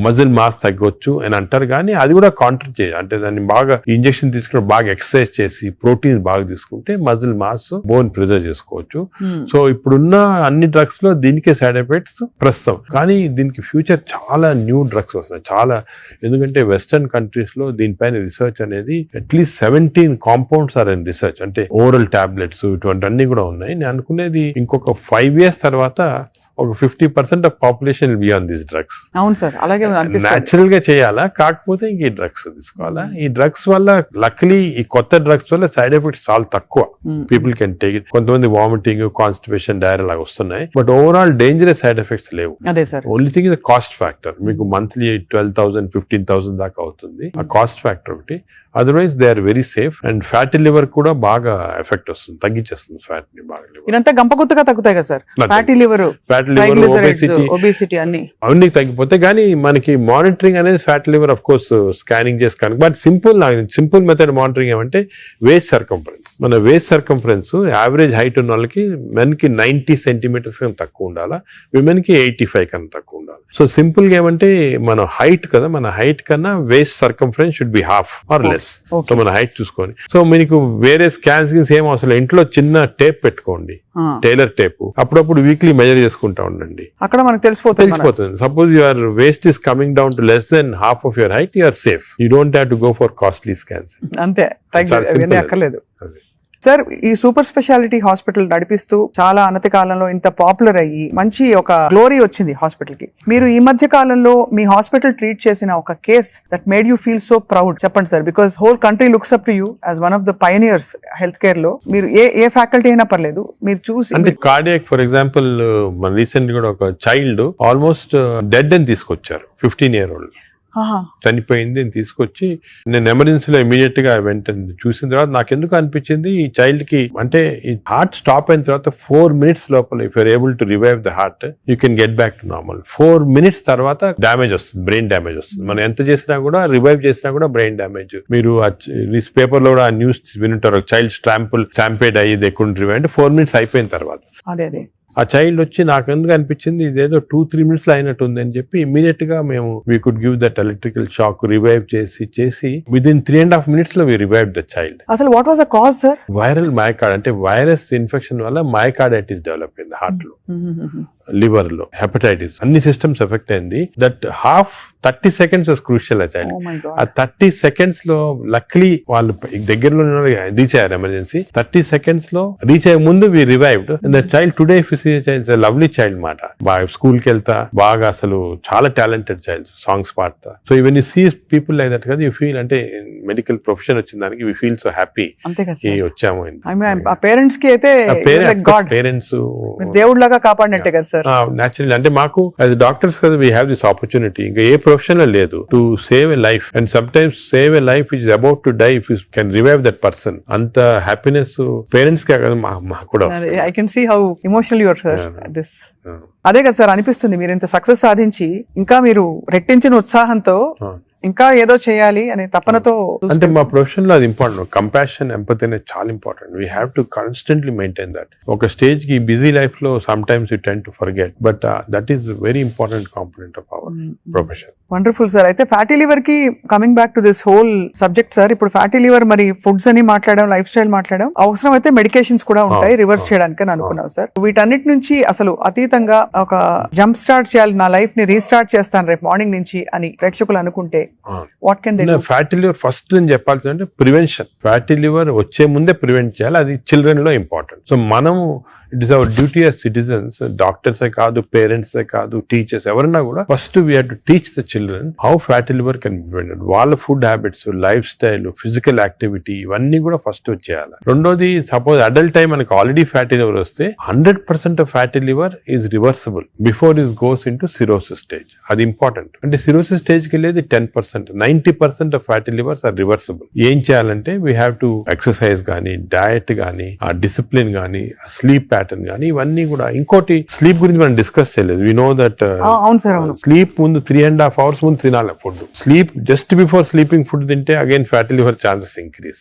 మజిల్ మాస్ తగ్గొచ్చు అని అంటారు. కానీ అది కూడా కాంట్రీ చేయాలి, అంటే దాన్ని బాగా ఇంజెక్షన్ తీసుకుని బాగా ఎక్సర్సైజ్ చేసి ప్రోటీన్స్ బాగా తీసుకుంటే మజిల్ మాస్, బోన్ ప్రిజర్వ్ చేసుకోవచ్చు. సో ఇప్పుడున్న అన్ని డ్రగ్స్ లో దీనికే సైడ్ ఎఫెక్ట్స్ ప్రస్తుతం. కానీ దీనికి ఫ్యూచర్ చాలా న్యూ డ్రగ్స్ వస్తున్నాయి చాలా. ఎందుకంటే వెస్టర్న్ కంట్రీస్ లో దీనిపైన రీసెర్చ్ అనేది at least 17 compounds are in research, అంటే ఓరల్ టాబ్లెట్స్ ఇటువంటి అన్ని కూడా ఉన్నాయి. నేను అనుకునేది ఇంకొక 5 years తర్వాత ఒక 50% of population will be on these drugs. అవును సార్, అలాగే న్యాచురల్ గా చేయాలా, కాకపోతే ఇంక ఈ డ్రగ్స్ తీసుకోవాలా. ఈ డ్రగ్స్ వల్ల లక్లీ ఈ కొత్త డ్రగ్స్ వల్ల సైడ్ ఎఫెక్ట్స్ చాలా తక్కువ, పీపుల్ కెన్ టేక్ ఇట్. కొంతమంది వామిటింగ్, కాన్స్టిపేషన్, డైరియా లాగా వస్తున్నాయి, but overall dangerous side effects లేవు. Only thing is cost factor. మీకు మంత్లీ 12,000 15,000 దాకా అవుతుంది, ఆ కాస్ట్ ఫ్యాక్టర్ ఒకటి. Otherwise they are very safe. And fatty liver కూడా బాగా ఎఫెక్ట్ వస్తుంది, తగ్గించేస్తుంది ఫ్యాట్ ని బాగా. ఇదంతా గంపగుత్తగా తగ్గుతాయి కదా సార్, ఫ్యాటీ లివర్, ఒబేసిటీ అన్ని తగ్గిపోతాయి. కానీ మనకి మానిటరింగ్ అనేది fatty liver of course scanning చేసి కనుక. బట్ సింపుల్ మెథడ్ మానిటరింగ్ ఏమంటే వేస్ట్ సర్కంఫరెన్స్. మన వేస్ట్ సర్కంఫరెన్స్ యావరేజ్ హైట్ ఉన్న వాళ్ళకి మెన్ కి 90 centimeters కన్నా తక్కువ ఉండాలా, విమెన్ కి 85 కన్నా తక్కువ ఉండాలి. సో సింపుల్ గా ఏమంటే మన హైట్ కదా, మన హైట్ కన్నా waist circumference should be half or less. So మన హైట్ చూసుకొని, సో మీకు వేరే స్కాన్స్ ఏం అవసరం, ఇంట్లో చిన్న టేప్ పెట్టుకోండి, టైలర్ టేప్, అప్పుడప్పుడు వీక్లీ మెజర్ చేసుకుంటా ఉండండి, అక్కడ మనకు తెలిసిపోతుంది. Suppose your waist is coming down to less than half of your height, you're safe. You don't have to go for costly scans. అంతే, అక్కర్లేదు. సార్, ఈ సూపర్ స్పెషాలిటీ హాస్పిటల్ నడిపిస్తూ చాలా అనతి కాలంలో ఇంత పాపులర్ అయ్యి మంచి ఒక గ్లోరీ వచ్చింది హాస్పిటల్ కి. మీరు ఈ మధ్య కాలంలో మీ హాస్పిటల్ ట్రీట్ చేసిన ఒక case that made you feel so proud చెప్పండి sir, because whole country looks up to you as one of the pioneers health care లో. మీరు ఏ ఫ్యాకల్టీ అయినా పర్లేదు, మీరు చూసి అంటే కార్డియాక్ ఫర్ ఎగ్జాంపుల్ మన రీసెంట్ కూడా ఒక చైల్డ్ ఆల్మోస్ట్ డెడ్ అని తీసుకొచ్చారు, 15 year old చనిపోయింది అని తీసుకొచ్చి నేను ఎమర్జెన్సీలో ఇమీడియట్ గా వెంటనే చూసిన తర్వాత నాకు ఎందుకు అనిపించింది ఈ చైల్డ్ కి, అంటే ఈ హార్ట్ స్టాప్ అయిన తర్వాత 4 minutes లోపల if you're able to revive the heart you can get back to normal. 4 minutes తర్వాత డ్యామేజ్ వస్తుంది, బ్రెయిన్ డ్యామేజ్ వస్తుంది. మనం ఎంత చేసినా కూడా రివైవ్ చేసినా కూడా బ్రెయిన్ డ్యామేజ్. మీరు న్యూస్ పేపర్ లో కూడా ఆ న్యూస్ వినుంటారు, చైల్డ్ స్టాంపేడ్ అయ్యి ఎక్కువ రివైవ్ అంటే 4 minutes అయిపోయిన తర్వాత. అదే ఆ చైల్డ్ వచ్చి నాకు ఎందుకు అనిపించింది ఇదేదో 2-3 minutes లో అయినట్టు ఉంది అని చెప్పి ఇమీడియట్ గా మేము we could give that electrical shock, revive చేసి విదిన్ 3.5 minutes లో వి రివైవ్ ద చైల్డ్. అసలు what was the cause sir? Viral myocard, అంటే వైరస్ ఇన్ఫెక్షన్ వల్ల మయోకార్డైటిస్ డెవలప్ అయింది హార్ట్ లో, లివర్ లో, హెపటైటిస్, అన్ని సిస్టమ్స్ ఎఫెక్ట్ అయింది. That 30 seconds was crucial. ఆ చైల్డ్ ఆ 30 seconds లో లక్లీ వాళ్ళు దగ్గరలో రీచ్ అయ్యారు ఎమర్జెన్సీ. 30 seconds లో రీచ్ అయ్యే ముందు we revived. That child today lovely child మాట, బాగా స్కూల్ కి వెళ్తా, బాగా అసలు చాలా టాలెంటెడ్ చైల్డ్, సాంగ్స్ పాడతా. So even you see people like that కదా, యూ ఫీల్ అంటే మెడికల్ ప్రొఫెషన్ వచ్చిన దానికి వీ ఫీల్ సో హ్యాపీ వచ్చాము. పేరెంట్స్ కి అయితే పేరెంట్స్ దేవుడు లాగా కాపాడినట్టే కదా సార్. నేచురల్ అంటే మాకు యాజ్ డాక్టర్స్ కదా వీ హ్యావ్ దిస్ ఆపర్చునిటీ, ఇంకా ఏ ప్రొఫెషన్ లో లేదు, to save a life. And sometimes save a life is about to die, if you can revive that person. అంత హ్యాపీనెస్ పేరెంట్స్ కే కదా మాకు కూడా. I can see how emotional you are sir this. అదే కదా sir అనిపిస్తుంది, మీరు ఇంత సక్సెస్ సాధించి ఇంకా మీరు రెట్టించిన ఉత్సాహంతో ఇంకా ఏదో చేయాలి అనే తపనతో. అంటే మా ప్రొఫెషన్ లో అది ఇంపార్టెంట్, కంపాషన్, ఎంపతి అనేది చాలా important. We have to constantly maintain that. ఒక స్టేజ్ కి బిజీ లైఫ్ లో some times you tend to forget, but that is very important component of our profession. Wonderful sir. అయితే fatty liver కి coming back to this whole subject sir, ఇప్పుడు fatty liver మరి foods అని మాట్లాడడం, life style మాట్లాడడం, అవసరం అయితే medications కూడా ఉంటాయి రివర్స్ చేయడానికి అని అనుకున్నాం సార్. వీటన్నిటి నుంచి అసలు అతీతంగా ఒక జంప్ స్టార్ట్ చేయాలి, నా లైఫ్ ని రీస్టార్ట్ చేస్తాను రేపు మార్నింగ్ నుంచి అని ప్రేక్షకులు అనుకుంటే what can they do? Fatty liver first నేను చెప్పాల్సింది అంటే ప్రివెన్షన్. ఫ్యాటీ లివర్ వచ్చే ముందే ప్రివెంట్ చేయాలి, అది చిల్డ్రన్ లో ఇంపార్టెంట్. సో మనము it is our duty as citizens, డాక్టర్సే కాదు, పేరెంట్సే కాదు, టీచర్స్ ఎవరన్నా కూడా first we have to teach the children how fatty liver can be prevented. వాళ్ళ food habits, life style, physical activity ఇవన్నీ కూడా ఫస్ట్ చేయాలి. రెండోది, సపోజ్ అడల్ట్ టైం మనకి ఆల్రెడీ ఫ్యాటీ లివర్ వస్తే 100% of fatty liver is reversible before is goes into cirrhosis stage. అది important. అంటే cirrhosis stage కి వెళ్ళేది 10%, 90% of fatty livers are reversible. ఏం చేయాలంటే వీ హ్యావ్ టు ఎక్సర్సైజ్ కానీ, డయట్ కానీ, ఆ డిసిప్లిన్ కానీ, స్లీప్ ప్యాటర్న్ కానీ, ఇవన్నీ కూడా. ఇంకోటి, స్లీప్ గురించి మనం డిస్కస్ చేయలేదు. వి నో దట్ స్లీప్ ముందు 3.5 hours ముందు తినాలి food. Sleep just before sleeping food తింటే again fatty liver chances increase,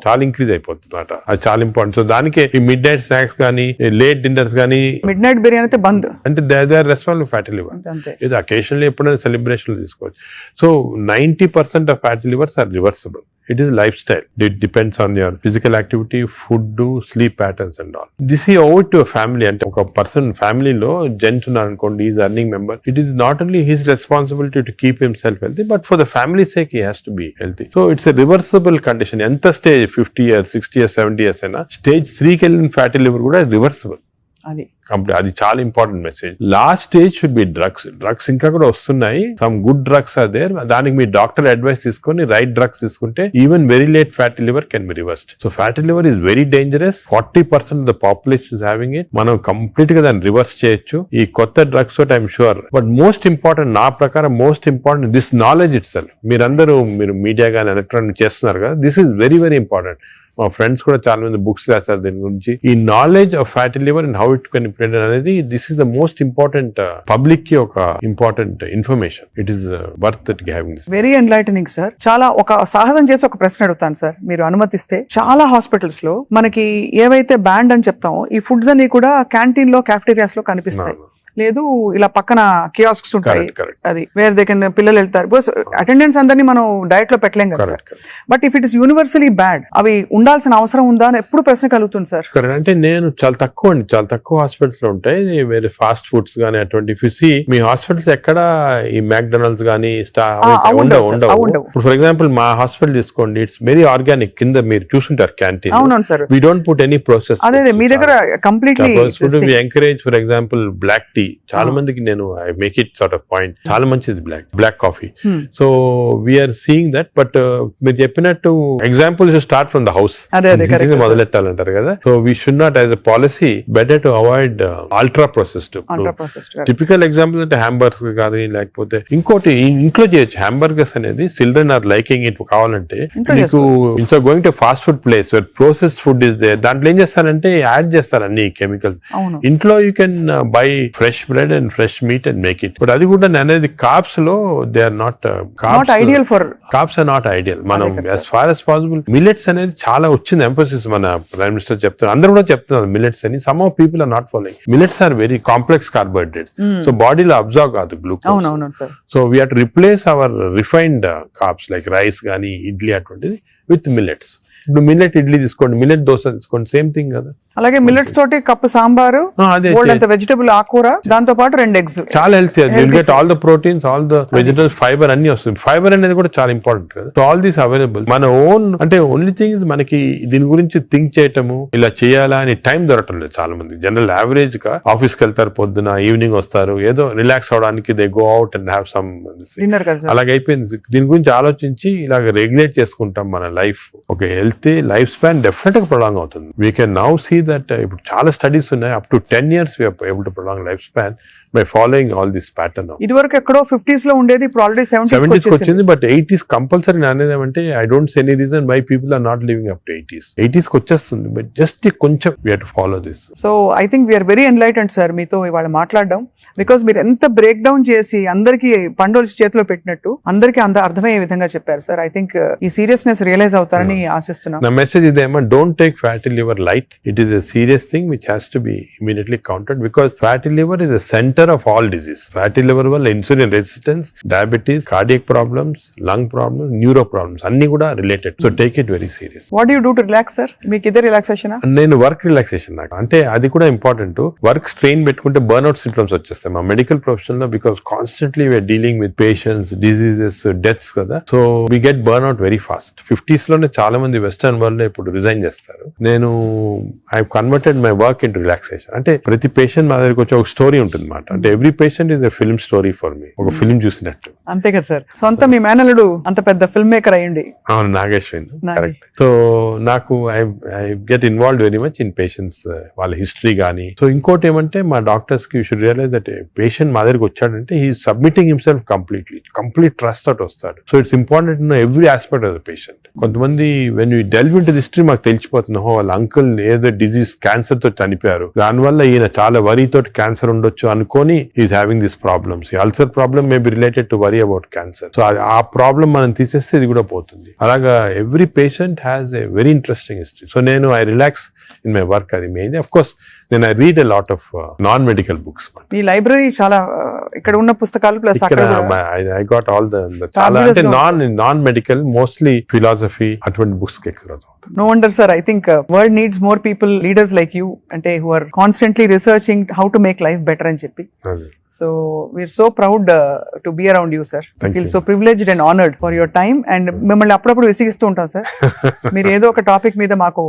చాలా ఇంక్రీజ్ అయిపోతుంది అన్నమాట. అది చాలా ఇంపార్టెంట్. సో దానికి ఈ మిడ్ నైట్ స్నాక్స్ కానీ, లేట్ డిన్నర్స్ కానీ, మిడ్ నైట్ బిర్యానీ అయితే బంద్, అంటే they are responsible fatty liver. ఇది అకేషనల్లీ ఎప్పుడైనా సెలబ్రేషన్ తీసుకోవచ్చు. So 90% of fatty livers are reversible. It is lifestyle. It depends on your physical activity, food, sleep patterns and all. This is over to a family. And a person family lo gent unnarukondi, is earning member. It is not only his responsibility to keep himself healthy, but for the family's sake he has to be healthy. So it's a reversible condition. Enta stage 50 years, 60 years, 70 years aina stage 3 ki ellin fatty liver kuda reversible. అది చాలా important message. Last stage should be drugs ఇంకా కూడా వస్తున్నాయి. Some good drugs are there. దానికి మీ doctor advice తీసుకొని right drugs తీసుకుంటే even very late fatty liver can be reversed. So fatty liver is very dangerous. 40% of the population is having it. మనం complete గా దాన్ని రివర్స్ చేయొచ్చు ఈ కొత్త డ్రగ్స్ తోటి, I'm sure. But most important, నా ప్రకారం most important this knowledge it self. మీరు మీడియా కానీ ఎలక్ట్రానిక్ చేస్తున్నారు కదా, this is very very important. మా ఫ్రెండ్స్ కూడా చాలా మంది బుక్స్ రాశారు దీని గురించి. ఈ knowledge of fatty liver and how it can prevent అనేది, this is the most important public కి ఒక important information. It is worth it having this. Very enlightening sir. చాలా ఒక సాహసం చేసి ఒక ప్రశ్న అడుగుతాను సార్, మీరు అనుమతిస్తే. చాలా హాస్పిటల్స్ లో మనకి ఏవైతే బ్యాండ్ అని చెప్తామో ఈ ఫుడ్స్ అన్ని కూడా క్యాంటీన్ లో, క్యాఫ్టేరియాస్ లో కనిపిస్తాయి. లేదు ఇలా పక్కన కియాస్క్స్ ఉంటాయి, Correct, correct. అది వేర్ దే కెన్ పిల్లలు వెళ్తారు. బికాస్ అటెండెన్స్ అందరినీ మనం డయట్ లో పెట్టలేం కదా sir. Correct, but if it is universally bad, అవి ఉండాల్సిన అవసరం ఉందా అని ఎప్పుడు ప్రశ్న కలుగుతుంది సార్. కరెక్ట్. అంటే నేను చాలా తక్కువ హాస్పిటల్స్ లో ఉంటాయి వేరే ఫాస్ట్ ఫుడ్స్ గానీ అటువంటి ఫిసి. మీ హాస్పిటల్స్ ఎక్కడ ఈ మ్యాక్డొనాల్డ్స్ గానీ ఉండవు sir, ఉండవు. ఉండవు. ఇప్పుడు ఫర్ ఎగ్జాంపుల్ మా హాస్పిటల్ తీసుకోండి, ఇట్స్ వెరీ ఆర్గానిక్. కింద మీరు చూసుంటారు క్యాంటీన్, అవునవును sir. We don't put any process. అదే మీ దగ్గర completely we encourage. For example black tea, చాలా మందికి నేను I make it sort of point, చాలా మంచిది black coffee. So we are seeing that. But మీరు చెప్పినట్టు example start from the house మొదలెట్టాలంటారు కదా. So we should not as a policy better to avoid ultra processed. Typical example అంటే hamburger కానీ, లేకపోతే ఇంకోటి ఇంట్లో చేయొచ్చు. హ్యాంబర్గర్స్ అనేది చిల్డ్రన్ ఆర్ లైకింగ్ ఇట్. కావాలంటే మీకు ఇంట్లో going to fast food place where processed food is there, దాంట్లో ఏం చేస్తారంటే యాడ్ చేస్తారు అన్ని కెమికల్స్. ఇంట్లో you can buy fresh bread and fresh meat and make it. But అది కూడా అనేది కార్బ్స్ లో they are not ideal for carbs are not ideal. మనం as far as possible millets అనేది చాలా వచ్చింది ఎంఫోసిస్. మన ప్రైమ్ మినిస్టర్ చెప్తున్నారు, అందరూ కూడా చెప్తున్నారు మిల్లెట్స్ అని. Some of people are not following. Millets are very complex carbohydrates, so బాడీలో అబ్జర్వ్ కాదు glucose. So we have to replace our refined carbs like rice కానీ ఇడ్లీ అటువంటిది విత్ మిల్లెట్స్. ఇప్పుడు మిల్లెట్ ఇడ్లీ తీసుకోండి, మిల్లెట్ దోశ తీసుకోండి, సేమ్ థింగ్ కదా. అలాగే మిల్లెట్స్ తోటి కప్పు సాంబారు, వెజిటబుల్ ఆకుకూర, దాంతో పాటు 2 eggs, చాలా healthy. You'll get all the proteins, all the vegetables, fibre అన్ని వస్తుంది. ఫైబర్ అనేది కూడా చాలా ఇంపార్టెంట్ కదా. So all these available. మన ఓన్ అంటే ఓన్లీ థింగ్ మనకి దీని గురించి థింక్ చేయటము, ఇలా చేయాలా అని టైం దొరకటం లేదు చాలా మంది. జనరల్ యావరేజ్ గా ఆఫీస్ కి వెళ్తారు, పొద్దున ఈవినింగ్ వస్తారు, ఏదో రిలాక్స్ అవడానికి they go out and have some dinner. అలాగే అయిపోయింది. దీని గురించి ఆలోచించి ఇలాగ రెగ్యులేట్ చేసుకుంటాం మన లైఫ్. ఒక హెల్తీ లైఫ్ స్పాన్ డెఫినెట్ గా ప్రొలాంగ్ అవుతుంది. We can now see that ఇప్పుడు చాలా స్టడీస్ ఉన్నాయి, up to 10 years we are able to prolong lifespan by following all this pattern. ఇది వరకు ఎక్కడో 50s లో ఉండేది, ఇప్పుడు ఆల్రెడీ 70s వచ్చింది. బట్ 80s కంపల్సరీ అనేది అంటే I don't see any reason why people are not living up to 80s కి వచ్చేస్తుంది. బట్ జస్ట్ కొంచెం we have to follow this. So I think we're very enlightened sir మీతో ఇవాళ మాట్లాడడం. Because మీరు ఎంత బ్రేక్ డౌన్ చేసి అందరికి పండుగ చేతిలో పెట్టినట్టు అందరికి అర్థమయ్యే విధంగా చెప్పారు సార్. ఐ థింక్ ఈ సీరియస్నెస్ రియలైజ్ అవుతారని ఆశిస్తున్నాం. నా మెసేజ్ ఇదేమో, don't take fatty liver light. It is a serious thing which has to be immediately countered, because fatty liver is a center of all disease. Fatty liver వల్ల insulin resistance, diabetes, cardiac problems, lung problems, neuro problems అన్ని కూడా related. So take it very serious. What do you do to relax sir? మీకు ఇదే relaxation? నేను work relaxation నాకు అంటే అది కూడా ఇంపార్టెంట్. వర్క్ స్ట్రెయిన్ పెట్టుకుంటే బర్న్అవుట్ సింప్టమ్స్ వచ్చేస్తాయి మా మెడికల్ ప్రొఫెషన్ లో. Because constantly we are dealing with patients, diseases, deaths కదా. So we get burnout very fast. 50s లోనే చాలా మంది వెస్టర్న్ వరల్డ్ లో ఇప్పుడు రిజైన్ చేస్తారు. నేను I converted my work into relaxation. అంటే ప్రతి పేషెంట్ మా దగ్గరికి వచ్చి ఒక స్టోరీ ఉంటుంది అన్నమాట. అంటే every patient is a film story for me. ఒక ఫిల్మ్ చూసినట్టు. అంతే కదా సార్. సొంత మీ మేనల్లుడు అంత పెద్ద ఫిల్మ్ మేకర్ అయ్యండి. అవును, నాగేశ్వరి. కరెక్ట్. సో నాకు I get involve very much in patients, వాళ్ళ హిస్టరీ కానీ. సో ఇంకోటి ఏమంటే మా డాక్టర్స్ కి you should realise that patient మా దగ్గరికి వచ్చాడంటే he submitting himself complete trust తోటి వస్తాడు. So it's important to know every aspect of the patient. కొంతమంది when you delve into the history మాకు తెలిసిపోతుంది, వాళ్ళ అంకుల్ ఏదో డిజీజ్ క్యాన్సర్ తో చనిపోయారు, దానివల్ల ఈయన చాలా వరీ తోటి క్యాన్సర్ ఉండొచ్చు అనుకొని is having this problems. Ulcer problem may be related to worry about cancer. So ఆ ప్రాబ్లమ్ మనం తీసేస్తే ఇది కూడా పోతుంది. అలాగా every patient has a very interesting history. So నేను I relax in my work. అది మెయిన్. అఫ్ కోర్స్ నేను I read a lot of non medical books. ఈ లైబ్రరీ చాలా ఇక్కడ ఉన్న పుస్తకాలు plus I got all the చాలా అంటే నాన్ మెడికల్, మోస్ట్లీ ఫిలాసఫీ అటువంటి బుక్స్ ఎక్కువ. No wonder sir, I think world needs more people, leaders like you, ante who are constantly researching how to make life better అని చెప్పి. So we're so proud to be around you sir. I feel so privileged and honored for your time. And మిమ్మల్ని అప్పుడప్పుడు విసిగిస్తూ ఉంటాం sir. మీరు ఏదో ఒక topic మీద మాకు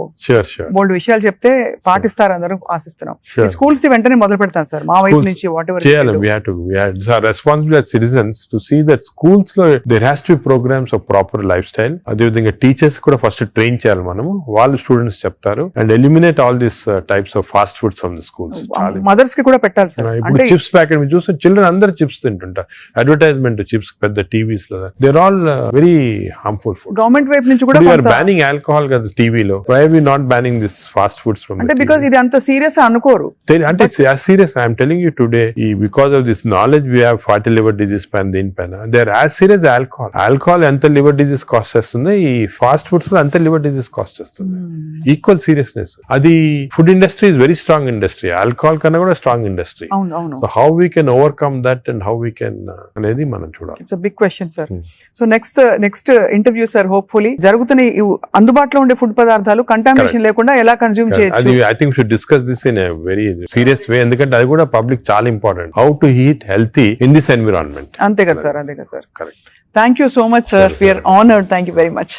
బోల్డ్ విషయాలు చెప్తే పాటిస్తారు అందరూ ఆశిస్తున్నాం. ఈ స్కూల్స్ వెంటనే మొదలు పెడతాం సార్ మా వైపు నుంచి. What ever we are responsible as citizens to see that schools lo there has to be programs of proper lifestyle. అదే విధంగా టీచర్స్ కూడా ఫస్ట్ ట్రైన్ చేయాలి మనము. వాళ్ళు స్టూడెంట్స్ చెప్తారు and eliminate all this types of fast foods from the schools. Mothers కి కూడా పెట్టాలి సార్. ఇప్పుడు చిప్స్ ప్యాకెట్ మీరు చూస్తే చిల్డ్రన్ అందరూ చిప్స్ తింటుంటారు. అడ్వర్టైజ్మెంట్ చిప్స్ పెద్ద టీవీస్ లో, they are all very harmful food. Government వైపు నుంచి కూడా we are banning alcohol కదా టీవీలో. why are we not banning this fast foods from? అంటే బికాజ్ ఇది అంత సీరియస్ సీరియస్ అనుకోరు. అంటే serious I'm telling you today ఈ because of this knowledge we have fatty liver disease పైన దీనిపైన they are as serious alcohol ఎంత liver disease cause చేస్తుంది, ఈ ఫాస్ట్ ఫుడ్స్ లో అంత లివర్ డిజీస్ కాస్ట్ చేస్తుంది. Equal seriousness. అది food industry is very strong industry, alcohol కన్నా కూడా strong industry. So how we can overcome that and how we can అనేది మనం చూడాలి. It's big question sir. So next interview sir, hopefully జరుగుతున్న ఈ అందుబాటులో ఉండే ఫుడ్ పదార్థాలు కంటామినేషన్ లేకుండా ఎలా కన్జ్యూమ్ చేయొచ్చు. అది I think should discuss this in a very serious way, ఎందుకంటే అది కూడా పబ్లిక్ చాలా important. How to eat healthy in this environment. అంతే కదా సార్, అంతే కదా sir. Correct. Thank you so much sir, we're honoured. Thank you very much.